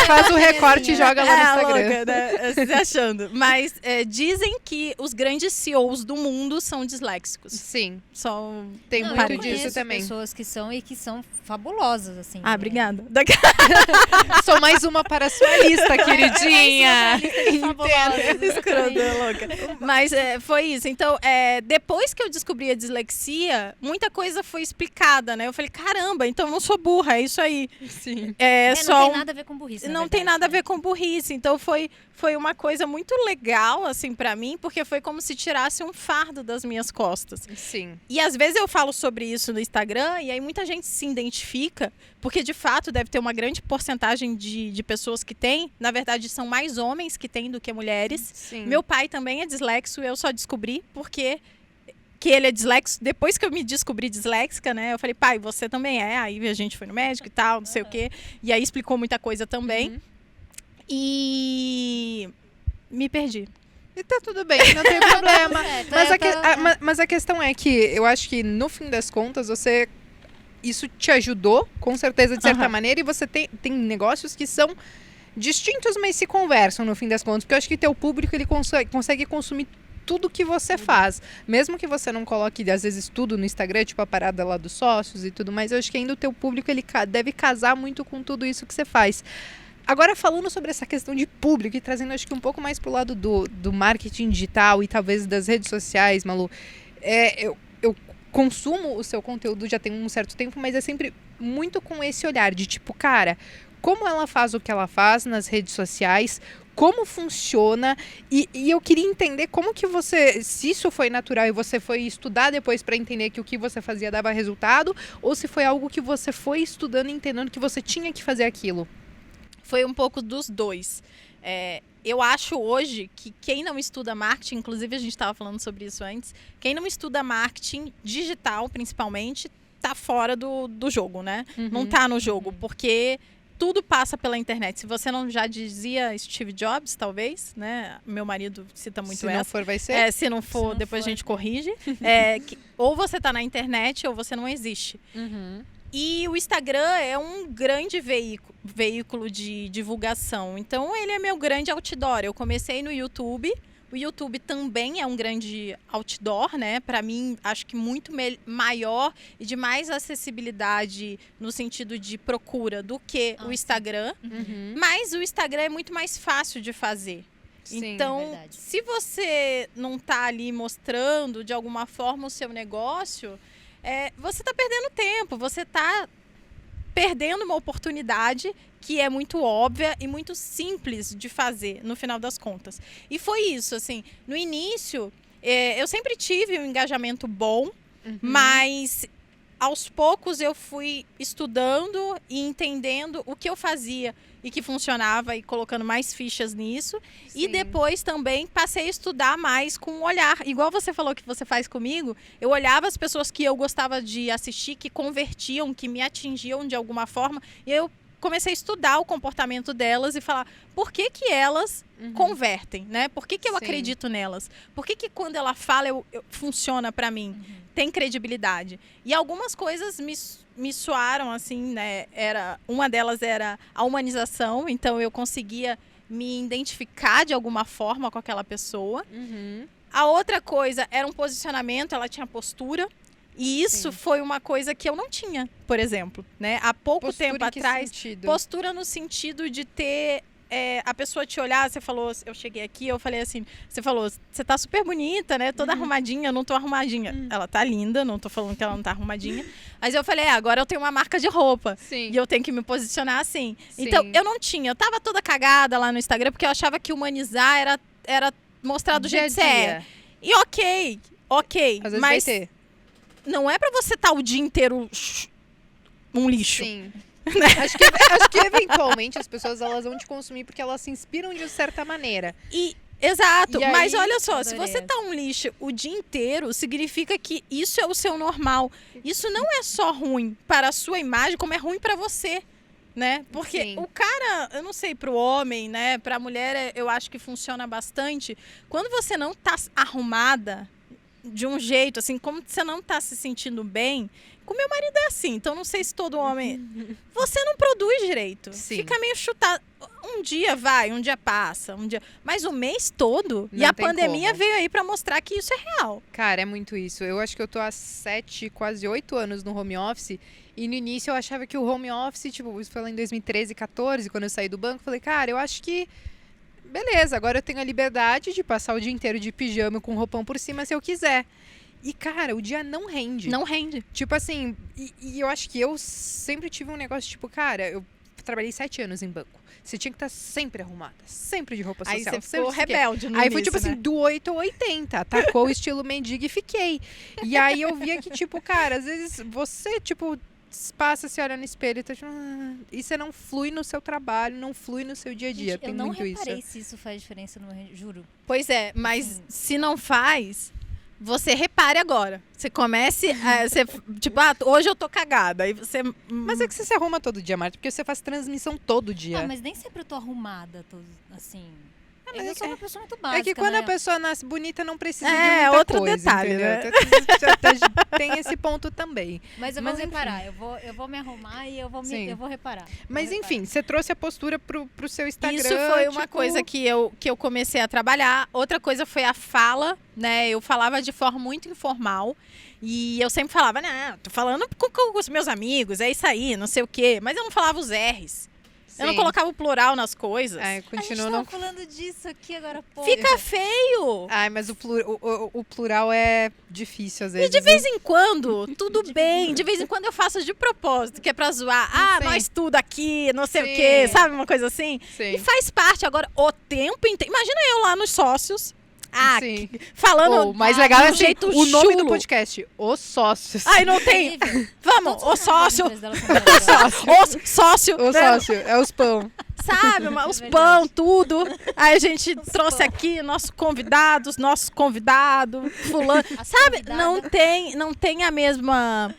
faz o recorte e joga lá no Instagram. Louca, né? Se achando. Mas dizem que os grandes CEOs do mundo são disléxicos. Sim, São... tem Não, muito eu disso conheço também. pessoas que são fabulosas, assim. Obrigada. Sou mais uma para a sua lista, queridinha. Escrota, louca. Mas foi isso. Então, depois que eu descobri a dislexia, muita coisa foi explicada, né? Eu falei, caramba, então eu não sou burra, é isso aí. Sim. Não tem nada a ver com burrice. Não tem nada a ver com burrice. Então foi uma coisa muito legal, assim, pra mim, porque foi como se tirasse um fardo das minhas costas. Sim. E às vezes eu falo sobre isso no Instagram e aí muita gente se identifica, porque de fato deve ter uma grande porcentagem de pessoas que têm. Na verdade, são mais homens que têm do que mulheres. Sim. Meu pai também é dislexo, eu só descobri porque que ele é dislexo. Depois que eu me descobri disléxica, né? Eu falei, pai, você também é. Aí a gente foi no médico e tal, não sei o quê. E aí explicou muita coisa também. E me perdi. E tá tudo bem, não tem problema. Certo, Mas a questão é que eu acho que, no fim das contas, isso te ajudou, com certeza, de certa maneira, e você tem negócios que são distintos, mas se conversam, no fim das contas. Porque eu acho que teu público, ele consegue consumir tudo que você faz. Mesmo que você não coloque, às vezes, tudo no Instagram, tipo a parada lá dos sócios e tudo mais, eu acho que ainda o teu público, ele deve casar muito com tudo isso que você faz. Agora, falando sobre essa questão de público e trazendo, acho que um pouco mais pro lado do marketing digital e talvez das redes sociais, Malu, eu consumo o seu conteúdo já tem um certo tempo, mas é sempre muito com esse olhar de tipo, cara, como ela faz o que ela faz nas redes sociais, como funciona, e eu queria entender como que se isso foi natural e você foi estudar depois para entender que o que você fazia dava resultado, ou se foi algo que você foi estudando e entendendo que você tinha que fazer aquilo. foi um pouco dos dois. Eu acho hoje que quem não estuda marketing, inclusive a gente estava falando sobre isso antes, quem não estuda marketing digital, principalmente, tá fora do jogo, né? Não tá no jogo, porque tudo passa pela internet. Se você não já dizia Steve Jobs, talvez, né? Meu marido cita muito essa. Se não for, vai ser. Se não for, depois a gente corrige. Ou você tá na internet ou você não existe. E o Instagram é um grande veículo de divulgação. Então, ele é meu grande outdoor. Eu comecei no YouTube. O YouTube também é um grande outdoor, né? Para mim, acho que muito maior e de mais acessibilidade no sentido de procura do que o Instagram. Mas o Instagram é muito mais fácil de fazer. Sim, então, se você não tá ali mostrando de alguma forma o seu negócio, você tá perdendo tempo, você tá perdendo uma oportunidade que é muito óbvia e muito simples de fazer, no final das contas. E foi isso, assim, no início, eu sempre tive um engajamento bom, mas aos poucos eu fui estudando e entendendo o que eu fazia e que funcionava e colocando mais fichas nisso. Sim. E depois também passei a estudar mais com o olhar. Igual você falou que você faz comigo, eu olhava as pessoas que eu gostava de assistir, que convertiam, que me atingiam de alguma forma, e eu comecei a estudar o comportamento delas e falar por que elas convertem, né? Por que eu acredito nelas? Por que quando ela fala funciona pra mim? Tem credibilidade. E algumas coisas me soaram assim, né? Uma delas era a humanização, então eu conseguia me identificar de alguma forma com aquela pessoa. A outra coisa era um posicionamento, ela tinha postura. E isso foi uma coisa que eu não tinha, por exemplo, né? Há pouco tempo atrás, postura no sentido de ter a pessoa te olhar, você falou, eu cheguei aqui, eu falei assim, você falou, você tá super bonita, né? Toda arrumadinha, eu não tô arrumadinha. Ela tá linda, não tô falando que ela não tá arrumadinha. Mas eu falei, agora eu tenho uma marca de roupa. E eu tenho que me posicionar assim. Então, eu não tinha, eu tava toda cagada lá no Instagram, porque eu achava que humanizar era mostrar do jeito que você é. E ok, às vezes mas vai ter. Não é pra você estar o dia inteiro um lixo. Sim. acho que eventualmente as pessoas elas vão te consumir porque elas se inspiram de certa maneira. Exato, E mas aí, olha só, se você tá um lixo o dia inteiro, significa que isso é o seu normal. Isso não é só ruim para a sua imagem, como é ruim para você, né? Porque o cara, eu não sei, pro homem, né? Pra mulher, eu acho que funciona bastante. Quando você não tá arrumada de um jeito, assim, como você não tá se sentindo bem, com meu marido é assim, então não sei se todo homem... Você não produz direito. Fica meio chutado. Um dia vai, um dia passa, mas o mês todo. Não e a tem pandemia como. veio aí pra mostrar que isso é real. Cara, é muito isso. Eu acho que eu tô há 7, quase 8 anos no home office. E no início eu achava que o home office, tipo, isso foi lá em 2013, 14, quando eu saí do banco. Falei, cara, eu acho que... Beleza, agora eu tenho a liberdade de passar o dia inteiro de pijama com roupão por cima se eu quiser. E, cara, o dia não rende. Não rende. Tipo assim, e eu acho que eu sempre tive um negócio, tipo, cara, eu trabalhei 7 anos em banco. Você tinha que estar sempre arrumada, sempre de roupa social. Aí você ficou rebelde no Aí início, foi tipo né? assim, do 8 ao 80. Atacou o estilo mendiga e fiquei. E aí eu via que, tipo, cara, às vezes você, tipo... passa, se olha no espelho e tá tipo, e você não flui no seu trabalho, não flui no seu dia a dia. Gente, tem eu não muito reparei isso. se isso faz diferença no juro. Pois é, mas se não faz, você repare agora. Você comece, tipo, hoje eu tô cagada. Aí você... Mas é que você se arruma todo dia, Marta, porque você faz transmissão todo dia. Ah, mas nem sempre eu tô arrumada, assim... Eu sou uma pessoa muito básica, É que quando né? a pessoa nasce bonita, não precisa de muita outro coisa, detalhe, entendeu? né? Então, tem esse ponto também. Mas eu Mas, vou enfim. reparar, eu vou me arrumar e eu vou reparar. Mas Vou enfim, você trouxe a postura pro seu Instagram. Isso foi uma tipo, coisa que eu comecei a trabalhar. Outra coisa foi a fala, né? Eu falava de forma muito informal. E eu sempre falava, não, tô falando com os meus amigos, é isso aí, não sei o quê. Mas eu não falava os R's. Eu não sim. colocava o plural nas coisas. Ai, A gente continua tava não... falando disso aqui agora, pô. Fica feio! Ai, mas o plural é difícil às vezes. E de vez em quando, tudo bem. De vez em quando eu faço de propósito, que é pra zoar. Ah, Sim. nós tudo aqui, não sei Sim. o quê, sabe? Uma coisa assim. Sim. E faz parte. Agora, o tempo inteiro. Imagina eu lá nos sócios. Ah, Sim. falando. O mais legal é de um assim, jeito o nome do chulo. podcast, Os Sócios. Ai, não tem. Incrível. Vamos, Todos o os nomes sócio. da empresa dela são maravilhosos. O sócio. O né? sócio, é os pão. sabe? Os verdade. pão, tudo. Aí a gente trouxe aqui nossos convidados, fulano. Sabe? Não tem a mesma...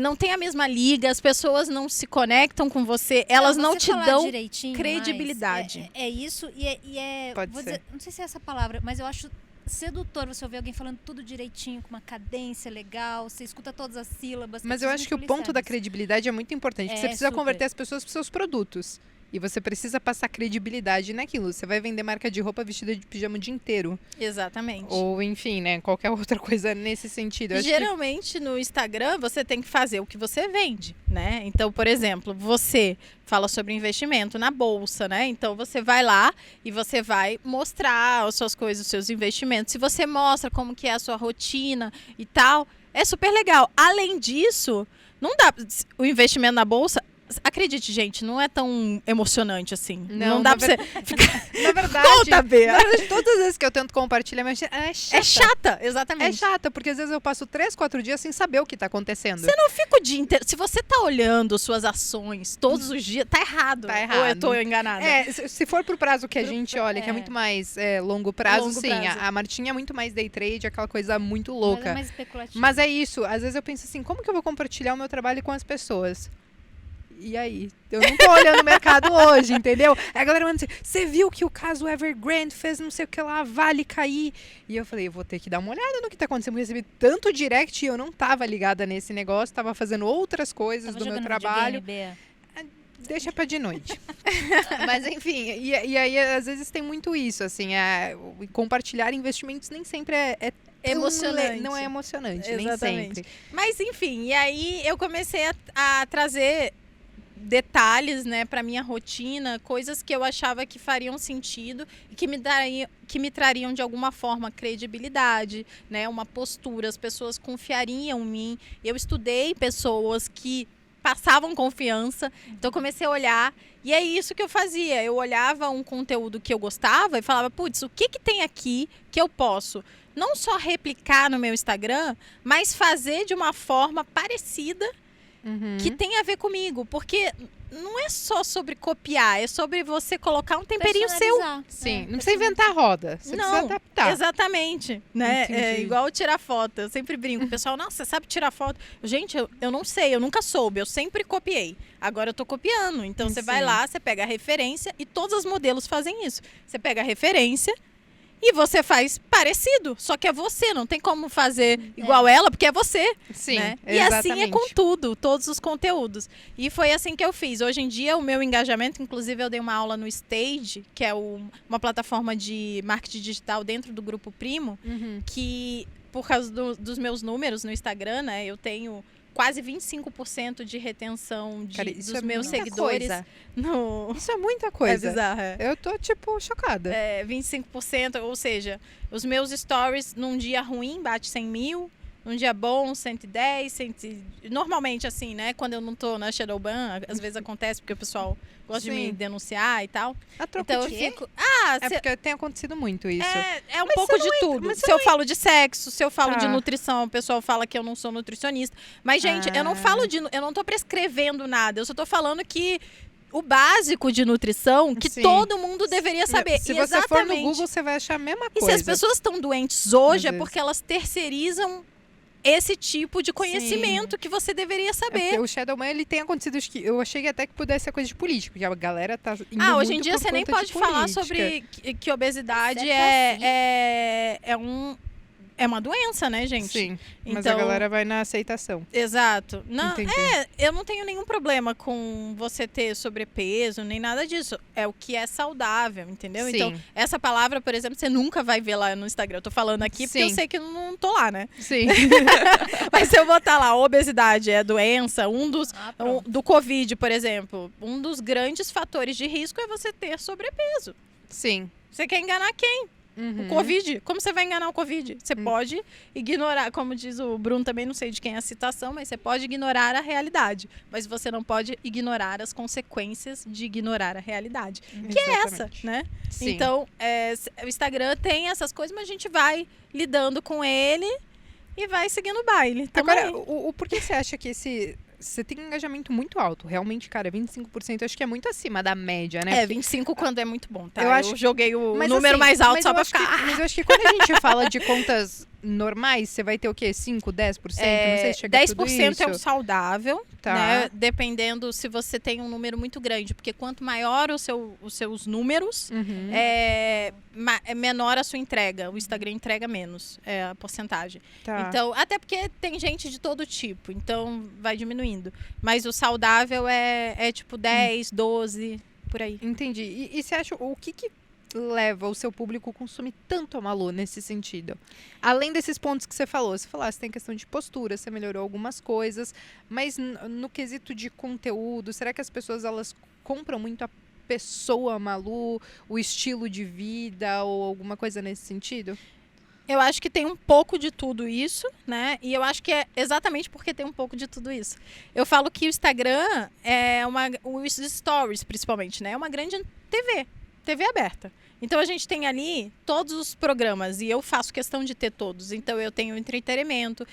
não tem a mesma liga, as pessoas não se conectam com você, elas não te dão credibilidade. É isso, e é Pode vou ser. dizer, não sei se é essa palavra, mas eu acho sedutor você ouvir alguém falando tudo direitinho, com uma cadência legal, você escuta todas as sílabas. Mas eu acho que o ponto da credibilidade é muito importante. Porque você precisa super. converter as pessoas para os seus produtos. E você precisa passar credibilidade naquilo. Você vai vender marca de roupa vestida de pijama o dia inteiro. Exatamente. Ou, enfim, né? Qualquer outra coisa nesse sentido. Eu acho que Geralmente no Instagram você tem que fazer o que você vende, né? Então, por exemplo, você fala sobre investimento na bolsa, né? Então você vai lá e você vai mostrar as suas coisas, os seus investimentos. Se você mostra como que é a sua rotina e tal, é super legal. Além disso, não dá o investimento na bolsa. Acredite, gente, não é tão emocionante assim. Não dá na pra você ver- Na verdade, Conta, Bea. na verdade, todas as vezes que eu tento compartilhar, mas é chata. É chata, É exatamente. chata, porque às vezes eu passo 3, 4 dias sem saber o que tá acontecendo. Você não fica o dia inteiro. Se você tá olhando suas ações todos os dias, tá errado. Tá Ou eu errado. tô enganada? Se for pro prazo que a gente olha, que é muito mais longo prazo, Longo sim. prazo. A Martinha é muito mais day trade, aquela coisa muito Mas louca. é mais especulativo. Mas é isso, às vezes eu penso assim, como que eu vou compartilhar o meu trabalho com as pessoas? E aí? Eu não tô olhando o mercado hoje, entendeu? Aí a galera manda assim, você viu que o caso Evergrande fez não sei o que lá, vale cair? E eu falei, eu vou ter que dar uma olhada no que tá acontecendo. Eu recebi tanto direct e eu não tava ligada nesse negócio, tava fazendo outras coisas Tava do meu jogando trabalho. videogame, Bea? Deixa pra de noite. Mas enfim, e aí às vezes tem muito isso, assim, compartilhar investimentos nem sempre é tão Emocionante. não é emocionante, nem Exatamente. sempre. Mas enfim, e aí eu comecei a trazer detalhes, né, para minha rotina, coisas que eu achava que fariam sentido e que me trariam de alguma forma credibilidade, né, uma postura, as pessoas confiariam em mim. Eu estudei pessoas que passavam confiança, então eu comecei a olhar e é isso que eu fazia. Eu olhava um conteúdo que eu gostava e falava, putz, o que tem aqui que eu posso não só replicar no meu Instagram, mas fazer de uma forma parecida que tem a ver comigo, porque não é só sobre copiar, é sobre você colocar um temperinho seu. Personalizar. Sim, não precisa inventar a roda, você precisa Não, adaptar. exatamente, né? É Entendi. igual tirar foto. Eu sempre brinco, o pessoal, nossa, você sabe tirar foto? Gente, eu não sei, eu nunca soube, eu sempre copiei. Agora eu tô copiando. Então você vai Sim. lá, você pega a referência e todos os modelos fazem isso. Você pega a referência e você faz parecido, só que é você, não tem como fazer igual ela, porque é você. Sim, Né? E assim é com exatamente. tudo, todos os conteúdos. E foi assim que eu fiz. Hoje em dia, o meu engajamento, inclusive eu dei uma aula no Stage, que é uma plataforma de marketing digital dentro do Grupo Primo, Uhum. que por causa dos meus números no Instagram, né, eu tenho quase 25% de retenção Cara, isso dos é meus muita seguidores coisa. no... Isso é muita É coisa. bizarro, é. Eu tô, tipo, chocada. 25%, ou seja, os meus stories num dia ruim bate 100 mil, num dia bom 110, normalmente assim, né, quando eu não tô na Shadowban, às vezes acontece porque o pessoal gosta de me Sim. denunciar e tal, A troco então eu de fico, É porque tem acontecido muito isso. é um Mas pouco você de não tudo, mas você se eu falo de sexo, se eu falo de Tá. nutrição, o pessoal fala que eu não sou nutricionista, mas gente, eu não falo eu não tô prescrevendo nada, eu só tô falando que o básico de nutrição que Sim. todo mundo deveria saber. Se E você for no exatamente. Google, você vai achar a mesma E coisa. se as pessoas estão doentes hoje, Às é porque elas terceirizam esse tipo de conhecimento que você deveria É porque saber. o Shadowman, ele tem acontecido, acho que eu achei até que pudesse ser coisa de política, porque a galera tá indo Hoje em muito dia por você nem conta pode de falar política. sobre que obesidade Mas é uma doença, né, gente? Sim, mas Então, a galera vai na aceitação. Exato. Não, Entendi. eu não tenho nenhum problema com você ter sobrepeso, nem nada disso. É o que é saudável, entendeu? Sim. Então, essa palavra, por exemplo, você nunca vai ver lá no Instagram. Eu tô falando aqui porque eu Sim. sei que eu não tô lá, né? Sim. Mas se eu botar lá, obesidade é doença, Pronto. do Covid, por exemplo, um dos grandes fatores de risco é você ter sobrepeso. Sim. Você quer enganar quem? Uhum. O Covid. Como você vai enganar o Covid? Você pode ignorar, como diz o Bruno também, não sei de quem é a citação, mas você pode ignorar a realidade. Mas você não pode ignorar as consequências de ignorar a realidade. Que é essa, Exatamente. né? Sim. Então, o Instagram tem essas coisas, mas a gente vai lidando com ele e vai seguindo o baile. Tamo Agora, aí. por que você acha que esse você tem um engajamento muito alto. Realmente, cara, 25% eu acho que é muito acima da média, né? 25 quando é muito bom, tá? Eu acho- joguei o Mas, número assim, mais alto mas só eu pra acho que- ficar... mas eu acho que quando a gente fala de contas normais, você vai ter o quê? 5, 10%? Não sei se chega a tudo 10% isso. é o saudável, Tá. né? Dependendo se você tem um número muito grande. Porque quanto maior os seus números, Uhum. é menor a sua entrega. O Instagram entrega menos a porcentagem. Tá. Então, até porque tem gente de todo tipo. Então, vai diminuindo. Mas o saudável é tipo 10, 12, por aí. Entendi. E você acha, o que leva o seu público a consumir tanto a Malu nesse sentido? Além desses pontos que você falou. Você falou, você tem questão de postura, você melhorou algumas coisas. Mas no quesito de conteúdo, será que as pessoas, elas compram muito a pessoa Malu, o estilo de vida ou alguma coisa nesse sentido? Eu acho que tem um pouco de tudo isso, né? E eu acho que é exatamente porque tem um pouco de tudo isso. Eu falo que o Instagram os stories, principalmente, né? É uma grande TV aberta. Então a gente tem ali todos os programas e eu faço questão de ter todos. Então eu tenho entretenimento,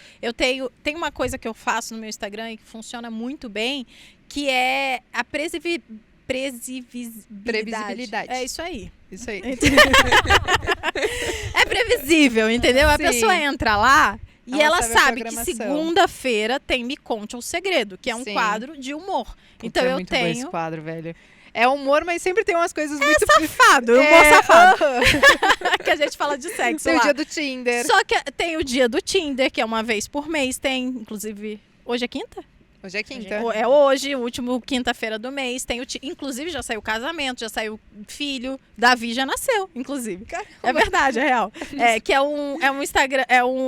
tem uma coisa que eu faço no meu Instagram e que funciona muito bem, que é a previsibilidade. É isso aí. Isso aí. É previsível, entendeu? A Sim. pessoa entra lá e Ela ela sabe a sabe que programação. segunda-feira tem Me Conte um Segredo, que é um Sim. quadro de humor. Puta, Então é eu muito bom esse tenho... quadro, velho. É humor, mas sempre tem umas coisas muito... Safado, humor safado. aham. Que a gente fala de sexo Tem o lá. dia do Tinder. Só que tem o dia do Tinder, que é uma vez por mês. Tem, inclusive, hoje é quinta? Hoje é quinta. É hoje, o último quinta-feira do mês. Tem inclusive, já saiu casamento, já saiu filho. Davi já nasceu, inclusive. É verdade, é real. Que é um Instagram,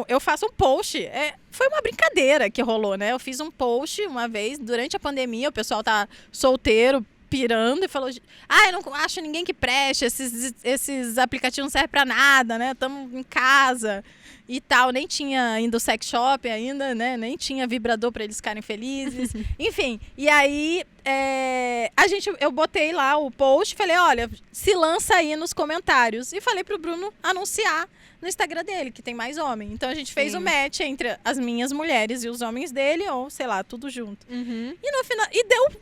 eu faço um post. Foi uma brincadeira que rolou, né? Eu fiz um post uma vez, durante a pandemia, o pessoal tá solteiro, pirando, e falou: eu não acho ninguém que preste, esses aplicativos não servem pra nada, né? Estamos em casa e tal. Nem tinha ainda o sex shop ainda, né? Nem tinha vibrador pra eles ficarem felizes. Enfim, e aí eu botei lá o post e falei: olha, se lança aí nos comentários. E falei pro Bruno anunciar no Instagram dele, que tem mais homem. Então a gente fez Sim. o match entre as minhas mulheres e os homens dele, ou sei lá, tudo junto. Uhum. E no final,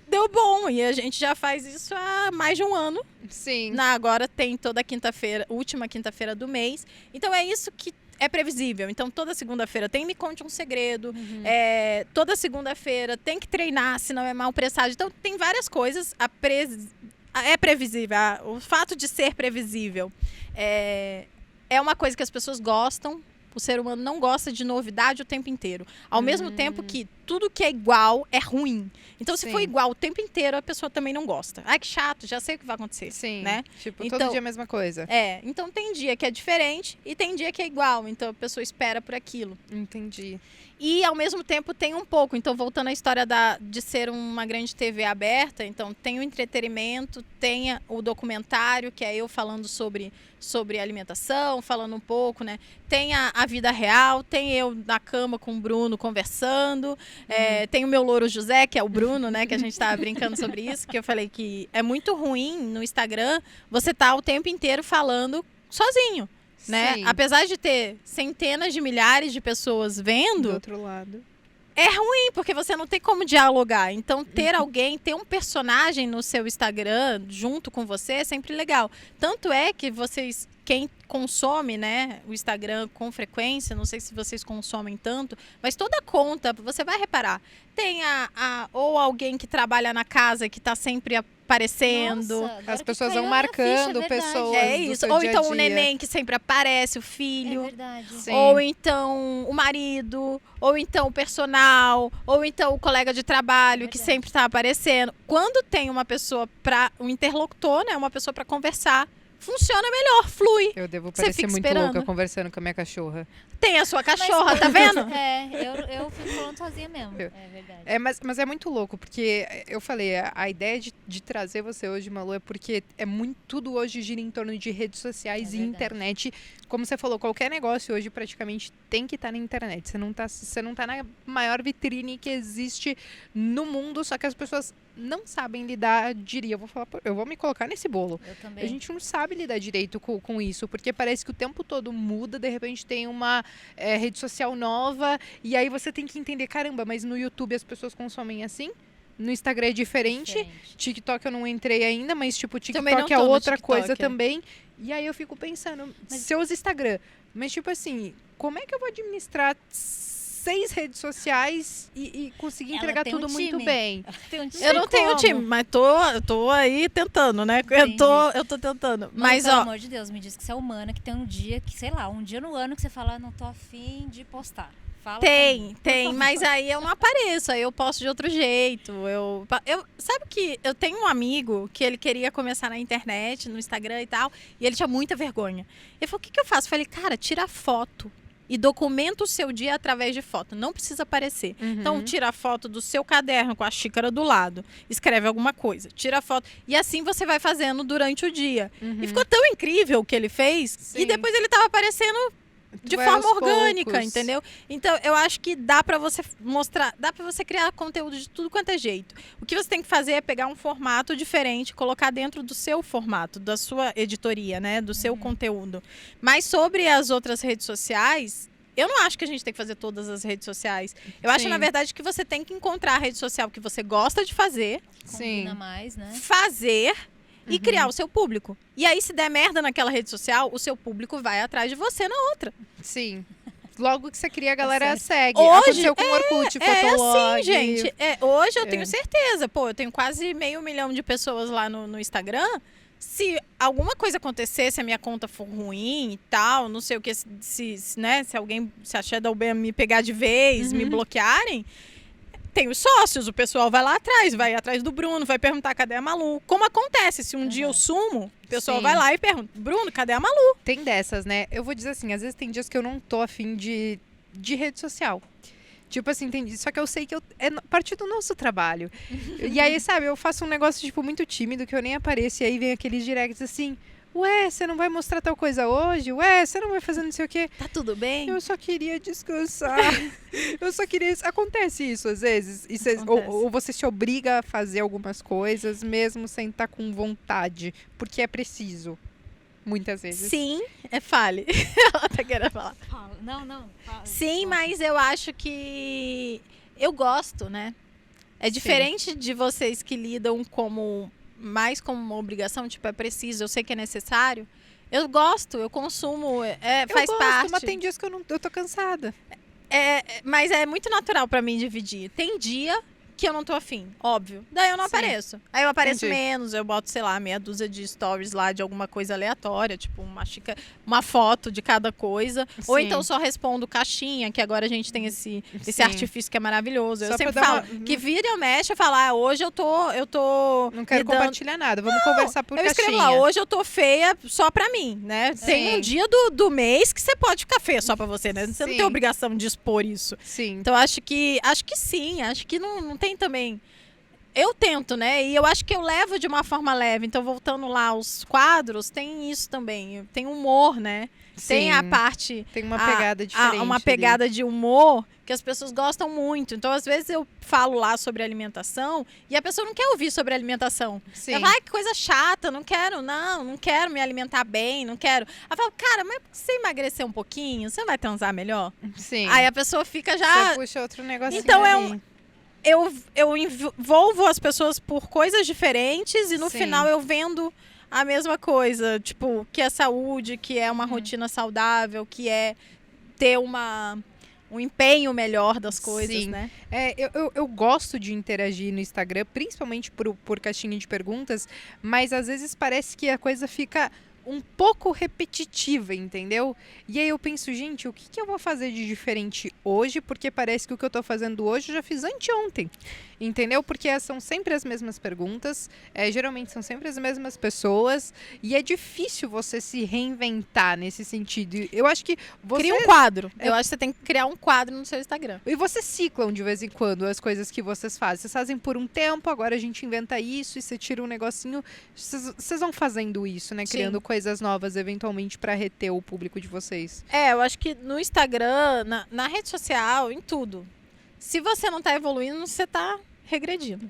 deu bom. E a gente já faz isso há mais de um ano. Sim. Agora tem toda quinta-feira, última quinta-feira do mês. Então é isso que é previsível. Então toda segunda-feira tem Me Conte um Segredo. Toda segunda-feira tem que treinar, senão é mal presságio. Então tem várias coisas. É previsível. O fato de ser previsível é uma coisa que as pessoas gostam. O ser humano não gosta de novidade o tempo inteiro. Ao mesmo tempo que tudo que é igual é ruim. Então, se Sim. for igual o tempo inteiro, a pessoa também não gosta. Ai, que chato, já sei o que vai acontecer. Sim. Né? Tipo, Então- todo dia a mesma coisa. Então tem dia que é diferente e tem dia que é igual. Então a pessoa espera por aquilo. Entendi. E ao mesmo tempo tem um pouco. Então, voltando à história de ser uma grande TV aberta, então tem o entretenimento, tem o documentário, que é eu falando sobre alimentação, falando um pouco, né? Tem a vida real, tem eu na cama com o Bruno conversando, tem o meu louro José, que é o Bruno, né? Que a gente tava brincando sobre isso, que eu falei que é muito ruim no Instagram você tá o tempo inteiro falando sozinho. Né? Sim. Apesar de ter centenas de milhares de pessoas Do vendo, outro lado. é ruim, porque você não tem como dialogar. Então, ter alguém, ter um personagem no seu Instagram junto com você é sempre legal. Tanto é que quem consome, né, o Instagram com frequência, não sei se vocês consomem tanto, mas toda conta, você vai reparar, tem ou alguém que trabalha na casa que está sempre aparecendo. Nossa, agora As que pessoas caiu vão na ficha, marcando é verdade. pessoas. É do isso. seu Ou dia a então o dia. neném que sempre aparece, o É filho. verdade. Sim. Ou então o marido, ou então o personal, ou então o colega de trabalho que Verdade. sempre está aparecendo. Quando tem uma pessoa um interlocutor, né, uma pessoa para conversar, funciona melhor, flui. Eu devo Você parecer fica muito esperando. louca conversando com a minha cachorra. Tem a sua cachorra, tá vendo? Eu fico falando sozinha mesmo. É verdade. Mas é muito louco, porque eu falei, a ideia de trazer você hoje, Malu, é porque tudo hoje gira em torno de redes sociais É e verdade. internet. Como você falou, qualquer negócio hoje praticamente tem que estar na internet. Você não tá na maior vitrine que existe no mundo, só que as pessoas não sabem lidar, diria, eu vou me colocar nesse bolo. Eu também. A gente não sabe lidar direito com isso, porque parece que o tempo todo muda, de repente tem uma rede social nova, e aí você tem que entender, caramba, mas no YouTube as pessoas consomem assim? No Instagram é diferente. TikTok eu não entrei ainda, mas tipo, TikTok é outra coisa também. E aí eu fico pensando, se eu uso Instagram, mas tipo assim, como é que eu vou administrar 6 redes sociais e conseguir entregar tudo muito bem? Eu não tenho time, mas tô aí tentando, né? Eu tô tentando. Mas, pelo amor de Deus, me diz que você é humana, que tem um dia que, sei lá, um dia no ano que você fala, não tô afim de postar. Fala tem, mas aí eu não apareço, aí eu posto de outro jeito. Sabe que eu tenho um amigo que ele queria começar na internet, no Instagram e tal, e ele tinha muita vergonha. Ele falou, o que eu faço? Eu falei, cara, tira foto. E documenta o seu dia através de foto. Não precisa aparecer. Então, tira a foto do seu caderno com a xícara do lado. Escreve alguma coisa. Tira a foto. E assim você vai fazendo durante o dia. E ficou tão incrível o que ele fez. Sim. E depois ele estava aparecendo de forma orgânica, poucos. entendeu? Então, eu acho que dá pra você mostrar, dá pra você criar conteúdo de tudo quanto é jeito. O que você tem que fazer é pegar um formato diferente, colocar dentro do seu formato, da sua editoria, né? Do seu conteúdo. Mas sobre as outras redes sociais, eu não acho que a gente tem que fazer todas as redes sociais. Eu acho, na verdade, que você tem que encontrar a rede social que você gosta de fazer. Combina mais, né? Fazer e criar o seu público. E aí, se der merda naquela rede social, o seu público vai atrás de você na outra. Sim. Logo que você cria, a galera segue. Hoje, Aconteceu com o Orkut, Fotolog. Assim, gente. Hoje eu tenho certeza. Eu tenho quase 500 mil de pessoas lá no Instagram. Se alguma coisa acontecer, se a minha conta for ruim e tal, não sei o que, se alguém, se a Shadow Ban me pegar de vez, me bloquearem, tem os sócios, o pessoal vai lá atrás, vai atrás do Bruno, vai perguntar cadê a Malu. Como acontece, se um dia eu sumo, o pessoal vai lá e pergunta, Bruno, cadê a Malu? Tem dessas, né? Eu vou dizer assim, às vezes tem dias que eu não tô afim de rede social. Tipo assim, só que eu sei que é parte do nosso trabalho. E aí, sabe, eu faço um negócio, tipo, muito tímido, que eu nem apareço, e aí vem aqueles directs assim, ué, você não vai mostrar tal coisa hoje? Ué, você não vai fazer não sei o quê? Tá tudo bem? Eu só queria descansar. Acontece isso às vezes. Ou você se obriga a fazer algumas coisas, mesmo sem estar com vontade, porque é preciso. Muitas vezes. Sim, fale. Ela tá querendo falar. Não. Sim, mas eu acho que eu gosto, né? É diferente de vocês que lidam mais como uma obrigação, tipo, é preciso, eu sei que é necessário. Eu gosto, eu consumo, faz parte. Mas tem dias que eu tô cansada. Mas é muito natural pra mim dividir. Tem dia que eu não tô afim, óbvio. Daí eu não apareço. Aí eu apareço menos, eu boto, sei lá, meia dúzia de stories lá de alguma coisa aleatória, tipo uma foto de cada coisa. Ou então só respondo caixinha, que agora a gente tem esse artifício que é maravilhoso. Eu sempre falo que vira e eu mexo e falo, hoje eu tô não quero compartilhar nada, vamos conversar por caixinha. Eu escrevo lá, hoje eu tô feia só pra mim, né? Tem um dia do mês que você pode ficar feia só pra você, né? Você não tem obrigação de expor isso. Sim. Então acho que sim, acho que não tem também. Eu tento, né? E eu acho que eu levo de uma forma leve. Então, voltando lá aos quadros, tem isso também. Tem humor, né? Sim. Tem a parte... Tem uma pegada diferente. Uma pegada de humor que as pessoas gostam muito. Então, às vezes, eu falo lá sobre alimentação e a pessoa não quer ouvir sobre alimentação. Sim. Ela fala, que coisa chata, não quero me alimentar bem, não quero. Ela fala, cara, mas se você emagrecer um pouquinho, você vai transar melhor? Sim. Aí a pessoa fica já... Você puxa outro negocinho. Então, ali. Eu envolvo as pessoas por coisas diferentes e no final eu vendo a mesma coisa. Tipo, que é saúde, que é uma rotina saudável, que é ter um empenho melhor das coisas, né? Eu gosto de interagir no Instagram, principalmente por caixinha de perguntas, mas às vezes parece que a coisa fica um pouco repetitiva, entendeu? E aí eu penso, gente, o que eu vou fazer de diferente hoje? Porque parece que o que eu tô fazendo hoje eu já fiz anteontem, entendeu? Porque são sempre as mesmas perguntas, geralmente são sempre as mesmas pessoas, e é difícil você se reinventar nesse sentido. Eu acho que você... Cria um quadro. Eu acho que você tem que criar um quadro no seu Instagram. E vocês ciclam de vez em quando as coisas que vocês fazem. Vocês fazem por um tempo, agora a gente inventa isso, e você tira um negocinho. Vocês vão fazendo isso, né? Criando coisas novas, eventualmente, para reter o público de vocês. Eu acho que no Instagram, na rede social, em tudo. Se você não tá evoluindo, você tá regredindo.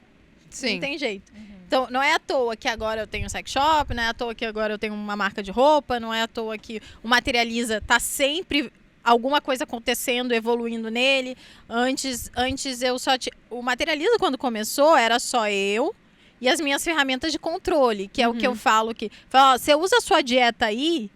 Sim. Não tem jeito. Então, não é à toa que agora eu tenho um sex shop, não é à toa que agora eu tenho uma marca de roupa, não é à toa que o Materializa tá sempre alguma coisa acontecendo, evoluindo nele. Antes eu só o Materializa, quando começou, era só eu e as minhas ferramentas de controle, que é o que eu falo que... Fala, ó, você usa a sua dieta aí,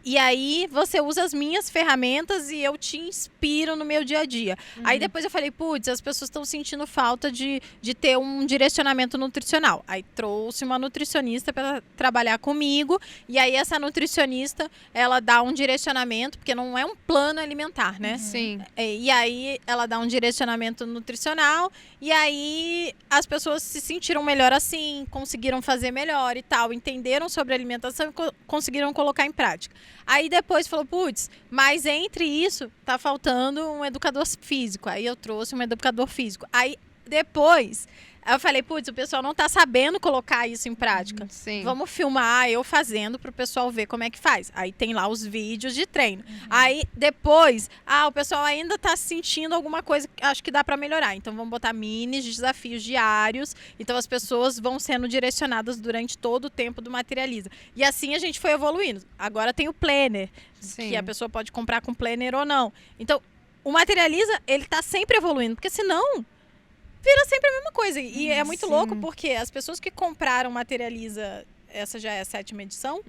e aí você usa as minhas ferramentas e eu te inspiro no meu dia a dia. Aí depois eu falei, putz, as pessoas estão sentindo falta de ter um direcionamento nutricional. Aí trouxe uma nutricionista para trabalhar comigo. E aí essa nutricionista, ela dá um direcionamento, porque não é um plano alimentar, né? Sim. E aí ela dá um direcionamento nutricional. E aí as pessoas se sentiram melhor assim, conseguiram fazer melhor e tal. Entenderam sobre alimentação e conseguiram colocar em prática. Aí depois falou, putz, mas entre isso tá faltando um educador físico. Aí eu trouxe um educador físico. Aí depois eu falei, putz, o pessoal não tá sabendo colocar isso em prática. Sim. Vamos filmar eu fazendo pro pessoal ver como é que faz. Aí tem lá os vídeos de treino. Aí depois, o pessoal ainda tá sentindo alguma coisa que acho que dá para melhorar. Então vamos botar minis desafios diários. Então as pessoas vão sendo direcionadas durante todo o tempo do Materializa. E assim a gente foi evoluindo. Agora tem o Planner, Sim. que a pessoa pode comprar com Planner ou não. Então o Materializa, ele tá sempre evoluindo, porque senão vira sempre a mesma coisa. E é muito louco porque as pessoas que compraram Materializa, essa já é a 7ª edição,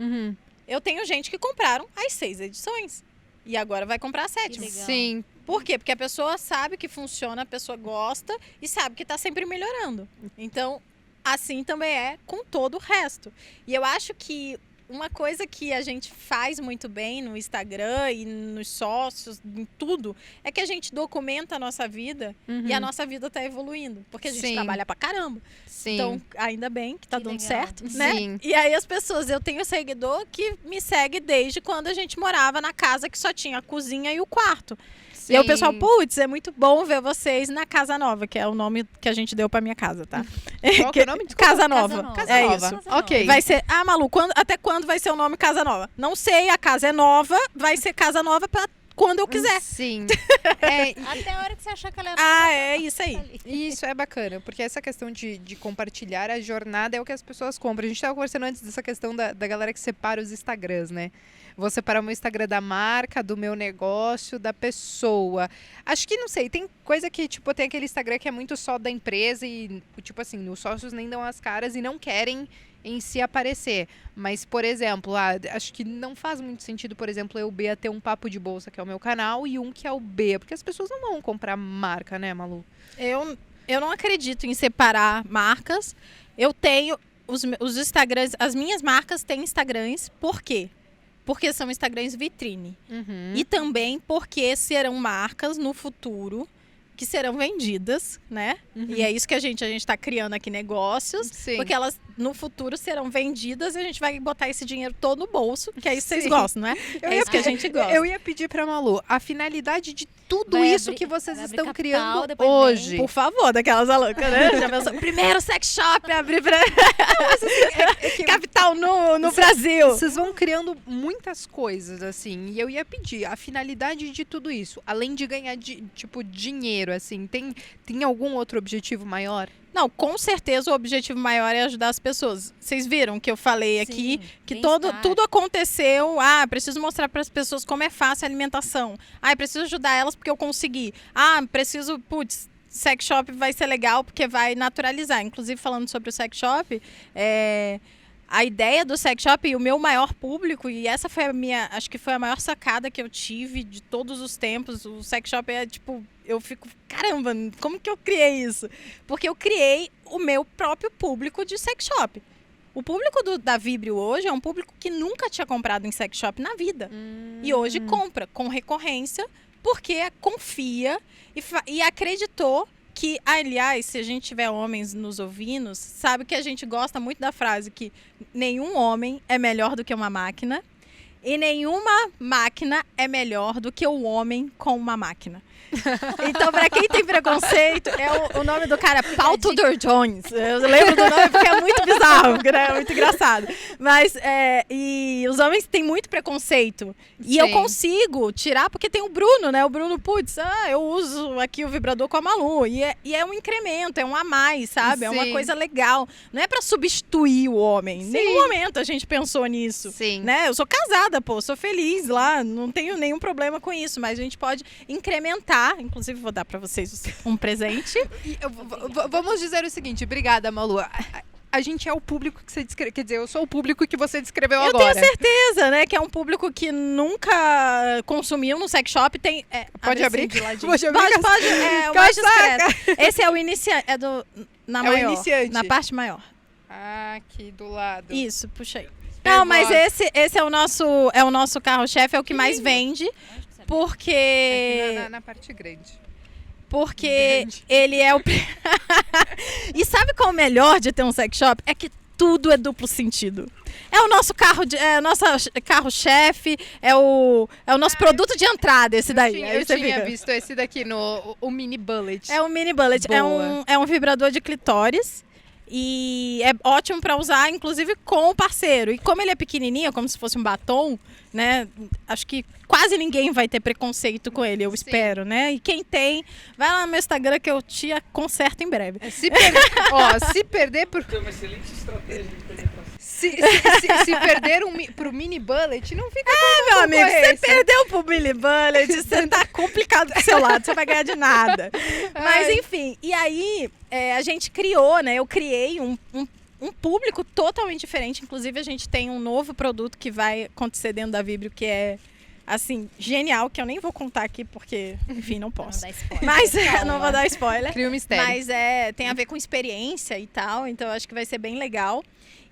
eu tenho gente que compraram as 6 edições. E agora vai comprar a 7ª. legal. Sim. Por quê? Porque a pessoa sabe que funciona, a pessoa gosta e sabe que está sempre melhorando. Então, assim também é com todo o resto. E eu acho que uma coisa que a gente faz muito bem no Instagram e nos sócios, em tudo, é que a gente documenta a nossa vida e a nossa vida está evoluindo. Porque a gente Sim. trabalha pra caramba. Sim. Então, ainda bem que tá Que dando legal. certo, né? Sim. E aí as pessoas, eu tenho seguidor que me segue desde quando a gente morava na casa que só tinha a cozinha e o quarto. E aí o pessoal, putz, é muito bom ver vocês na Casa Nova, que é o nome que a gente deu pra minha casa, tá? Qual que é o nome? Desculpa. Casa Nova. Casa É Nova. isso. Casa Nova. Ok. Vai ser, Malu, até quando vai ser o nome Casa Nova? Não sei, a casa é nova, vai ser Casa Nova pra quando eu quiser. Sim. Até a hora que você achar que ela É isso aí. E isso é bacana, porque essa questão de compartilhar a jornada é o que as pessoas compram. A gente estava conversando antes dessa questão da galera que separa os Instagrams, né? Vou separar o meu Instagram da marca, do meu negócio, da pessoa. Acho que, não sei, tem coisa que, tipo, tem aquele Instagram que é muito só da empresa e, tipo assim, os sócios nem dão as caras e não querem em si aparecer. Mas, por exemplo, acho que não faz muito sentido, por exemplo, eu, Bea, ter um Papo de Bolsa, que é o meu canal, e um que é o Bea, porque as pessoas não vão comprar marca, né, Malu? Eu não acredito em separar marcas. Eu tenho os Instagrams, as minhas marcas têm Instagrams, por quê? Porque são Instagrams vitrine. E também porque serão marcas no futuro que serão vendidas, né? E é isso que a gente está criando aqui negócios, Sim. porque elas no futuro serão vendidas e a gente vai botar esse dinheiro todo no bolso, que é isso que vocês Sim. gostam, né? Eu É ia isso que a gente gosta. Eu ia pedir pra Malu a finalidade de tudo Vai isso abrir- que vocês vai abrir estão capital, criando depois hoje. vem. Por favor, daquelas loucas, né? Já pensou? Primeiro sex shop abrir pra... capital no Brasil. Vocês vão criando muitas coisas, assim, e eu ia pedir a finalidade de tudo isso, além de ganhar, tipo, dinheiro, assim, tem algum outro objetivo maior? Não, com certeza o objetivo maior é ajudar as pessoas. Vocês viram que eu falei aqui que bem-estar. tudo aconteceu. Preciso mostrar para as pessoas como é fácil a alimentação. Preciso ajudar elas porque eu consegui. Preciso, sex shop vai ser legal porque vai naturalizar. Inclusive, falando sobre o sex shop, a ideia do sex shop e o meu maior público, e essa foi acho que foi a maior sacada que eu tive de todos os tempos. O sex shop é tipo, eu fico, caramba, como que eu criei isso? Porque eu criei o meu próprio público de sex shop. O público da Vibrio hoje é um público que nunca tinha comprado em sex shop na vida. E hoje compra com recorrência porque confia e acreditou que, aliás, se a gente tiver homens nos ouvindo, sabe que a gente gosta muito da frase que nenhum homem é melhor do que uma máquina E nenhuma máquina é melhor do que o homem com uma máquina. Então, pra quem tem preconceito, o nome do cara é Paul Tudor Jones. Eu lembro do nome porque é muito bizarro, né? É muito engraçado. Mas, e os homens têm muito preconceito. E eu consigo tirar, porque tem o Bruno, né? O Bruno, putz, eu uso aqui o vibrador com a Malu. E é um incremento, é um a mais, sabe? É uma coisa legal. Não é pra substituir o homem. Em nenhum momento a gente pensou nisso. Sim. Né? Eu sou casada, sou feliz lá, não tenho nenhum problema com isso, mas a gente pode incrementar. Inclusive, vou dar pra vocês um presente. Vamos dizer o seguinte, obrigada, Malu. A gente é o público que você descreveu, quer dizer, eu sou o público que você descreveu agora. Eu tenho certeza, né, que é um público que nunca consumiu no sex shop. Pode abrir? Pode, o mais discreto. Esse é o iniciante, maior, o iniciante. na parte maior. Aqui do lado. Isso, puxa aí. Não, mas esse é o nosso carro-chefe, é o que mais vende. Porque... Aqui na parte grande. Porque ele é o... E sabe qual é o melhor de ter um sex shop? É que tudo é duplo sentido. É o nosso carro-chefe, é o nosso produto de entrada, esse daí. Eu tinha visto esse daqui, o Mini Bullet. É o Mini Bullet. É um vibrador de clitóris. E é ótimo para usar, inclusive, com o parceiro. E como ele é pequenininho, como se fosse um batom, né? Acho que quase ninguém vai ter preconceito com ele, eu espero, né? E quem tem, vai lá no meu Instagram que eu te conserto em breve. Se perder por... Tem uma excelente estratégia de penetração. Se perder pro Mini Bullet, não fica meu amigo, você perdeu pro Mini Bullet, você tá complicado pro seu lado, você vai ganhar de nada. Mas enfim, e aí a gente criou, né? Eu criei um público totalmente diferente. Inclusive, a gente tem um novo produto que vai acontecer dentro da Vibrio, que é, assim, genial, que eu nem vou contar aqui, porque, enfim, não posso. Mas não vou dar spoiler. Cria um mistério. Mas tem a ver com experiência e tal, então eu acho que vai ser bem legal.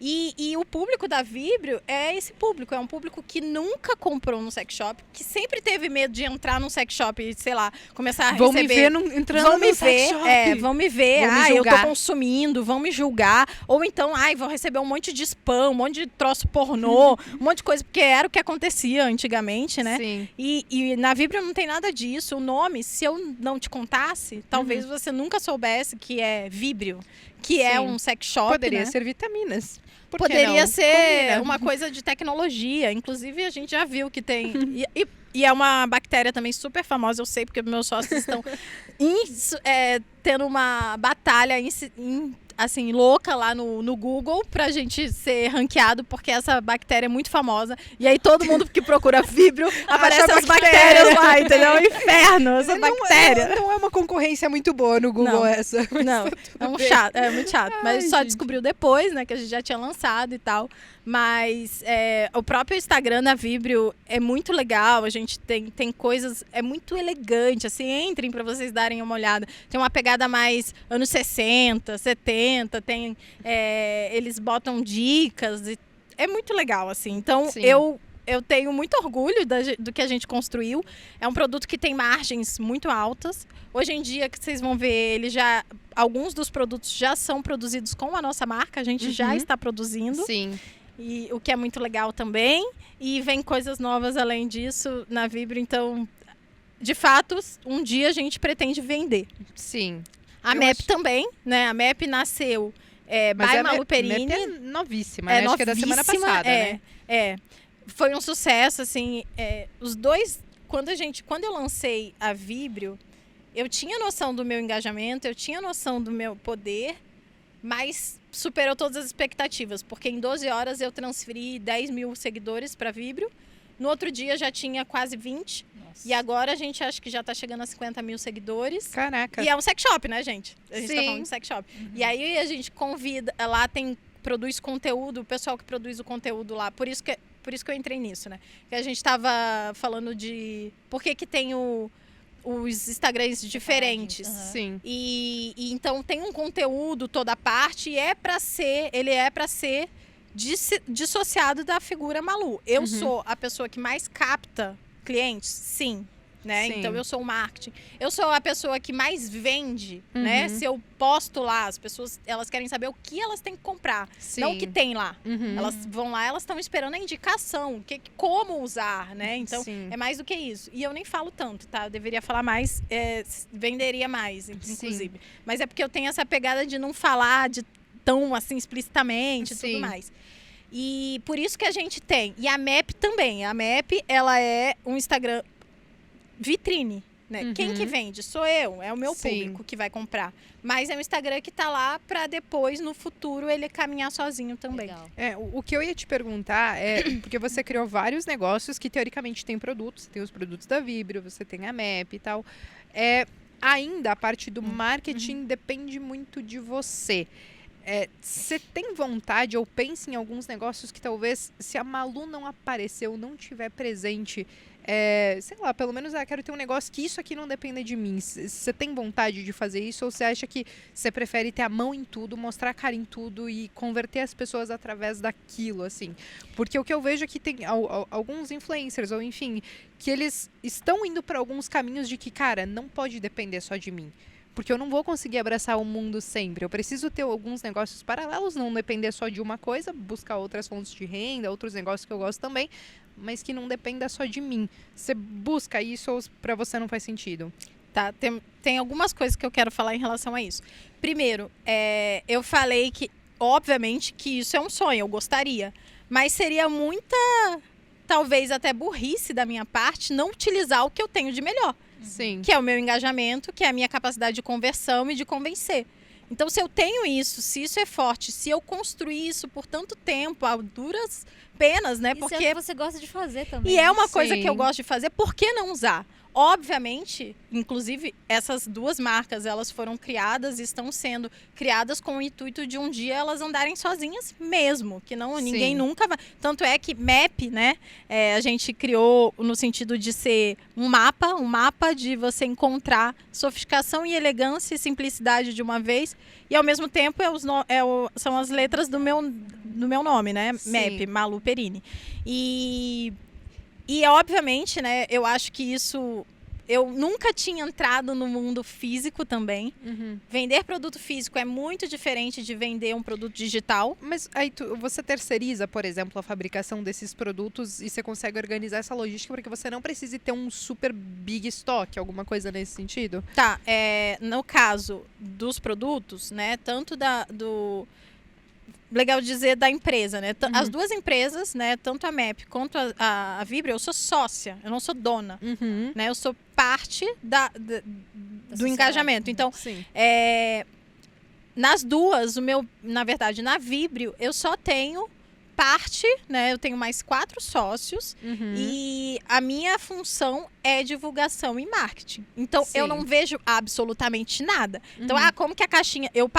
E o público da Vibrio é esse público, é um público que nunca comprou no sex shop, que sempre teve medo de entrar num sex shop e, sei lá, começar a vão receber... Me ver entrando no sex shop. Vão me ver, eu tô consumindo, vão me julgar. Ou então, vão receber um monte de spam, um monte de troço pornô, um monte de coisa, porque era o que acontecia antigamente, né? Sim. E na Vibrio não tem nada disso. O nome, se eu não te contasse, talvez você nunca soubesse que é Vibrio, que é um sex shop, Poderia né? ser vitaminas. Poderia ser uma coisa de tecnologia. Inclusive, a gente já viu que tem... E é uma bactéria também super famosa, eu sei, porque meus sócios estão tendo uma batalha assim, louca lá no Google pra gente ser ranqueado, porque essa bactéria é muito famosa. E aí todo mundo que procura Vibrio, aparece as bactérias lá, entendeu? Inferno, essa bactéria. Não é uma concorrência muito boa no Google essa. Não, é muito chato. Mas só descobriu depois, né, que a gente já tinha lançado e tal. Mas o próprio Instagram da Vibrio é muito legal, a gente tem coisas, é muito elegante, assim, entrem pra vocês darem uma olhada. Tem uma pegada mais anos 60, 70, eles botam dicas, é muito legal, assim. Então, eu tenho muito orgulho do que a gente construiu. É um produto que tem margens muito altas. Hoje em dia, que vocês vão ver, alguns dos produtos já são produzidos com a nossa marca, a gente já está produzindo. Sim. E o que é muito legal também. E vem coisas novas além disso na Vibrio. Então, de fato, um dia a gente pretende vender. Sim. A MEP também, né? A MEP nasceu by Malu Perini. MEP é novíssima, né? Acho que é da semana passada, né? Foi um sucesso, assim. Os dois... Quando eu lancei a Vibrio, eu tinha noção do meu engajamento, eu tinha noção do meu poder, mas superou todas as expectativas, porque em 12 horas eu transferi 10 mil seguidores para Vibrio. No outro dia já tinha quase 20. Nossa. E agora a gente acha que já está chegando a 50 mil seguidores. Caraca. E é um sex shop, né, gente? A gente está falando de sex shop. Uhum. E aí a gente convida, lá produz conteúdo, o pessoal que produz o conteúdo lá. Por isso que eu entrei nisso, né? Que a gente estava falando de por que tem os Instagrams diferentes. Sim. E então tem um conteúdo toda parte e ele é para ser dissociado da figura Malu. Eu sou a pessoa que mais capta clientes? Sim. né? Sim. Então eu sou o marketing. Eu sou a pessoa que mais vende, né? Se eu posto lá, as pessoas, elas querem saber o que elas têm que comprar, Sim. não o que tem lá. Uhum. Elas vão lá, elas estão esperando a indicação, como usar, né? Então Sim. é mais do que isso. E eu nem falo tanto, tá? Eu deveria falar mais, venderia mais, inclusive. Mas é porque eu tenho essa pegada de não falar de tão assim explicitamente e Sim. tudo mais. E por isso que a gente tem. E a MAP também. A MAP, ela é um Instagram vitrine, né? Uhum. Quem que vende? Sou eu, é o meu Sim. público que vai comprar. Mas é um Instagram que tá lá para depois, no futuro, ele caminhar sozinho também. Legal. O que eu ia te perguntar é, porque você criou vários negócios que teoricamente têm produtos, você tem os produtos da Vibrio, você tem a MAP e tal. Ainda a parte do marketing depende muito de você. Você tem vontade ou pensa em alguns negócios que talvez, se a Malu não aparecer ou não tiver presente, sei lá, pelo menos quero ter um negócio que isso aqui não dependa de mim. Você tem vontade de fazer isso ou você acha que você prefere ter a mão em tudo, mostrar a cara em tudo e converter as pessoas através daquilo, assim? Porque o que eu vejo é que tem alguns influencers, ou enfim, que eles estão indo para alguns caminhos de que, cara, não pode depender só de mim. Porque eu não vou conseguir abraçar o mundo sempre. Eu preciso ter alguns negócios paralelos, não depender só de uma coisa, buscar outras fontes de renda, outros negócios que eu gosto também, mas que não dependa só de mim. Você busca isso ou para você não faz sentido? Tá, tem algumas coisas que eu quero falar em relação a isso. Primeiro, eu falei que, obviamente, que isso é um sonho, eu gostaria. Mas seria muita, talvez até burrice da minha parte, não utilizar o que eu tenho de melhor. Sim. Que é o meu engajamento, que é a minha capacidade de conversão e de convencer. Então, se eu tenho isso, se isso é forte, se eu construir isso por tanto tempo, a duras penas, né? Isso Porque é o que você gosta de fazer também. e é uma coisa Sim. que eu gosto de fazer, por que não usar? Obviamente, inclusive, essas duas marcas, elas foram criadas e estão sendo criadas com o intuito de um dia elas andarem sozinhas mesmo, que não ninguém Sim. nunca vai. Tanto é que MAP, né, a gente criou no sentido de ser um mapa de você encontrar sofisticação e elegância e simplicidade de uma vez, e ao mesmo tempo são as letras do meu nome, né, Sim. MAP, Malu Perini. E obviamente, né, eu acho que isso... Eu nunca tinha entrado no mundo físico também. Uhum. Vender produto físico é muito diferente de vender um produto digital. Mas aí você terceiriza, por exemplo, a fabricação desses produtos e você consegue organizar essa logística para que você não precise ter um super big stock, alguma coisa nesse sentido? Tá, no caso dos produtos, né, tanto legal dizer da empresa, né? As duas empresas, né? Tanto a MAP quanto a Vibrio, eu sou sócia, eu não sou dona, Uhum. né? Eu sou parte do sociedade. engajamento. Então, Sim. nas duas, na verdade, na Vibrio, eu só tenho parte, né? Eu tenho mais 4 sócios Uhum. e a minha função é divulgação e marketing. Então, Sim. eu não vejo absolutamente nada. Então, Uhum. como que a caixinha... Eu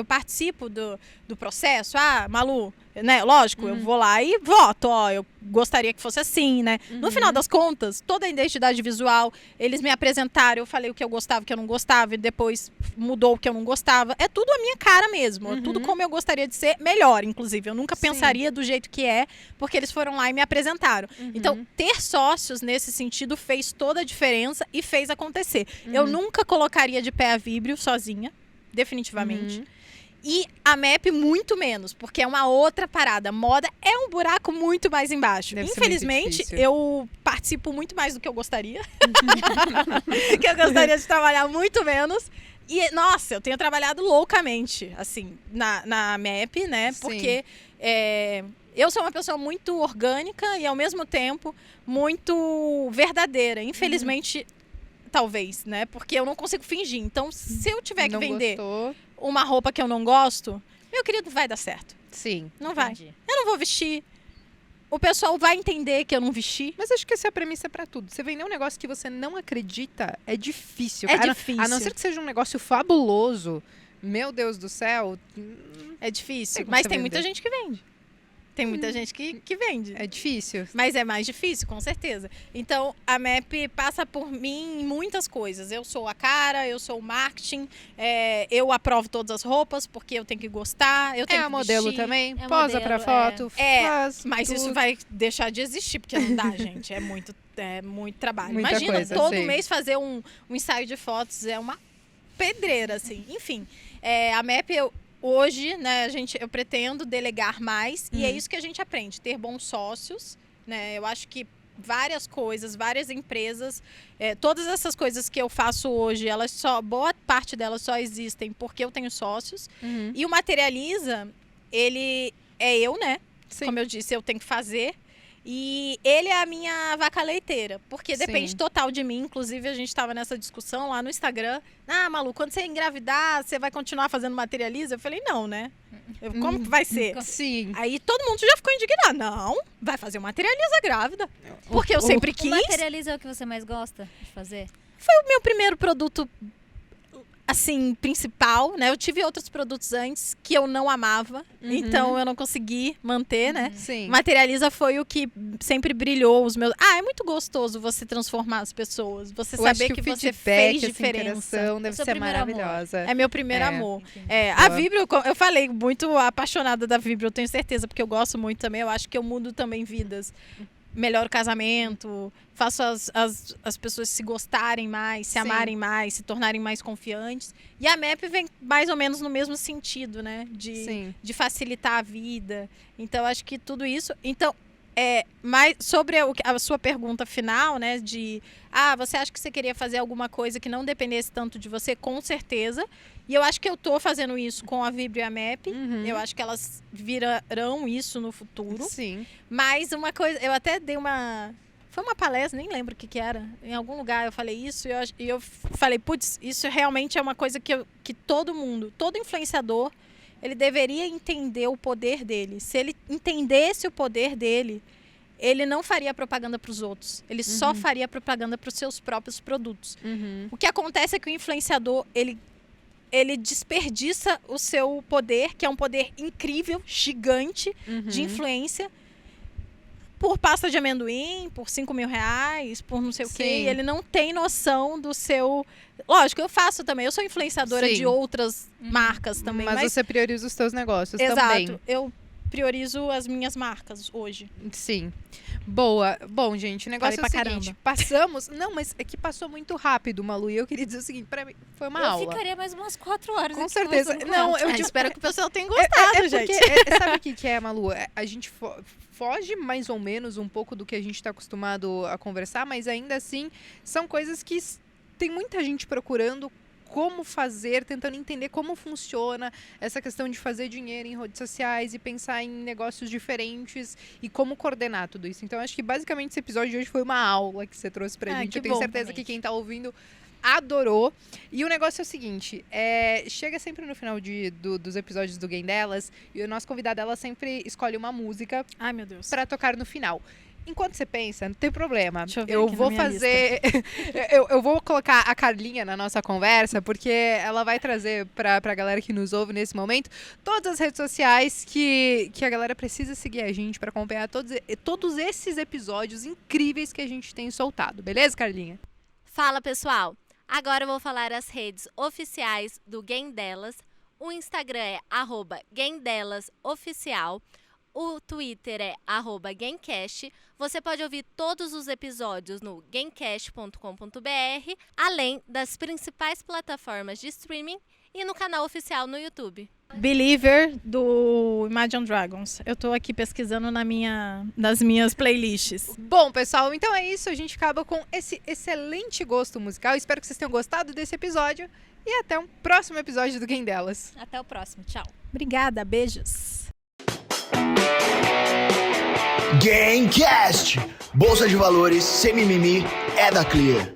participo do processo. Malu, né? Lógico, eu vou lá e voto. Eu gostaria que fosse assim, né? No final das contas, toda a identidade visual, eles me apresentaram, eu falei o que eu gostava, o que eu não gostava, e depois mudou o que eu não gostava. É tudo a minha cara mesmo. É tudo como eu gostaria de ser, melhor, inclusive. Eu nunca Sim. pensaria do jeito que é, porque eles foram lá e me apresentaram. Então, ter sócios nesse sentido fez toda a diferença e fez acontecer. Eu nunca colocaria de pé a Vibrio sozinha, definitivamente. E a MAP muito menos, porque é uma outra parada. Moda é um buraco muito mais embaixo. Deve ser muito Infelizmente, difícil. eu participo muito mais do que eu gostaria. Que eu gostaria de trabalhar muito menos. E, nossa, eu tenho trabalhado loucamente, assim, na MAP, né? Sim. Porque eu sou uma pessoa muito orgânica e, ao mesmo tempo, muito verdadeira. Infelizmente, talvez, né? Porque eu não consigo fingir. Então, se eu tiver que Não vender gostou? uma roupa que eu não gosto, meu querido, vai dar certo. Sim. Não vai. Entendi. Eu não vou vestir. O pessoal vai entender que eu não vesti. Mas acho que essa é a premissa pra tudo. Você vender um negócio que você não acredita é difícil. É cara. difícil. A não ser que seja um negócio fabuloso. Meu Deus do céu. É difícil. Tem como Mas você tem muita vender. gente que vende. Tem muita gente que vende. É difícil. Mas é mais difícil, com certeza. Então, a MAP passa por mim em muitas coisas. Eu sou a cara, eu sou o marketing, eu aprovo todas as roupas, porque eu tenho que gostar, eu tenho É que a modelo vestir. também, É posa modelo, pra foto, faz Mas isso tudo. vai deixar de existir, porque não dá, gente. É muito trabalho. Muita Imagina, coisa, todo sei. mês fazer um ensaio de fotos é uma pedreira, assim. Enfim, a MAP, hoje, né, eu pretendo delegar mais, e é isso que a gente aprende, ter bons sócios, né? Eu acho que várias coisas, várias empresas, todas essas coisas que eu faço hoje, boa parte delas só existem porque eu tenho sócios. Uhum. E o Materializa, ele é eu, né? Sim. Como eu disse, eu tenho que fazer. E ele é a minha vaca leiteira, porque depende Sim. total de mim. Inclusive, a gente estava nessa discussão lá no Instagram. Ah, Malu, quando você engravidar, você vai continuar fazendo Materializa? Eu falei, não, né? Como que vai ser? Sim. Aí todo mundo já ficou indignado. Não, vai fazer o Materializa grávida. Porque eu sempre O quis. Materializa é o que você mais gosta de fazer? Foi o meu primeiro produto, assim, principal, né? Eu tive outros produtos antes que eu não amava. Então, eu não consegui manter, né? Sim. Materializa foi o que sempre brilhou os meus... é muito gostoso você transformar as pessoas. Você Eu acho saber que que o você feedback, fez essa diferença. interação deve Seu ser primeiro amor. maravilhosa. É meu primeiro É. amor. Entendi. A Vibrio, eu falei, muito apaixonada da Vibrio, eu tenho certeza, porque eu gosto muito também. Eu acho que eu mudo também vidas. Melhoro o casamento, faço as pessoas se gostarem mais, se Sim. amarem mais, se tornarem mais confiantes. E a MAP vem mais ou menos no mesmo sentido, né? Sim. De facilitar a vida. Então, acho que tudo isso... Então, mas sobre a sua pergunta final, né? Você acha que você queria fazer alguma coisa que não dependesse tanto de você? Com certeza. E eu acho que eu tô fazendo isso com a Vibrio e a MAP. Uhum. Eu acho que elas virarão isso no futuro. Sim. Mas uma coisa, eu até dei foi uma palestra, nem lembro o que era. Em algum lugar eu falei isso e eu falei, putz, isso realmente é uma coisa que todo influenciador, ele deveria entender o poder dele. Se ele entendesse o poder dele, ele não faria propaganda para os outros. Ele só faria propaganda para os seus próprios produtos. Uhum. O que acontece é que o influenciador, ele desperdiça o seu poder, que é um poder incrível, gigante, de influência, por pasta de amendoim, por R$5.000, por não sei o quê. Sim. E ele não tem noção do seu... Lógico, eu faço também. Eu sou influenciadora Sim. de outras marcas também. Mas você prioriza os seus negócios Exato. também. Eu priorizo as minhas marcas hoje. Sim. Boa. Bom, gente, o negócio Falei é o pra seguinte. Passamos... Não, mas é que passou muito rápido, Malu. E eu queria dizer o seguinte, pra mim, foi uma Eu aula. ficaria mais umas 4 horas Com aqui certeza. conversando com Não, ela. eu Espero que o pessoal tenha gostado, porque, gente. sabe o que é, Malu? A gente foge mais ou menos um pouco do que a gente está acostumado a conversar, mas ainda assim são coisas que tem muita gente procurando como fazer, tentando entender como funciona essa questão de fazer dinheiro em redes sociais e pensar em negócios diferentes e como coordenar tudo isso. Então, acho que basicamente esse episódio de hoje foi uma aula que você trouxe pra gente. Que Eu tenho bom, certeza realmente. que quem tá ouvindo adorou. E o negócio é o seguinte, chega sempre no final dos episódios do Game Delas e o nosso convidado, ela sempre escolhe uma música Ai, meu Deus. pra tocar no final. Enquanto você pensa, não tem problema. Deixa eu ver Eu aqui na vou minha fazer. eu vou colocar a Carlinha na nossa conversa, porque ela vai trazer pra galera que nos ouve nesse momento todas as redes sociais que a galera precisa seguir a gente pra acompanhar todos esses episódios incríveis que a gente tem soltado. Beleza, Carlinha? Fala, pessoal! Agora eu vou falar as redes oficiais do Game Delas. O Instagram é @GameDelasOficial. O Twitter é @Gamecast. Você pode ouvir todos os episódios no gamecast.com.br, além das principais plataformas de streaming e no canal oficial no YouTube. Believer, do Imagine Dragons. Eu tô aqui pesquisando nas minhas playlists. Bom, pessoal, então é isso. A gente acaba com esse excelente gosto musical. Espero que vocês tenham gostado desse episódio. E até um próximo episódio do Game Delas. Até o próximo. Tchau. Obrigada, beijos. Gamecast. Bolsa de valores sem mimimi é da Clear.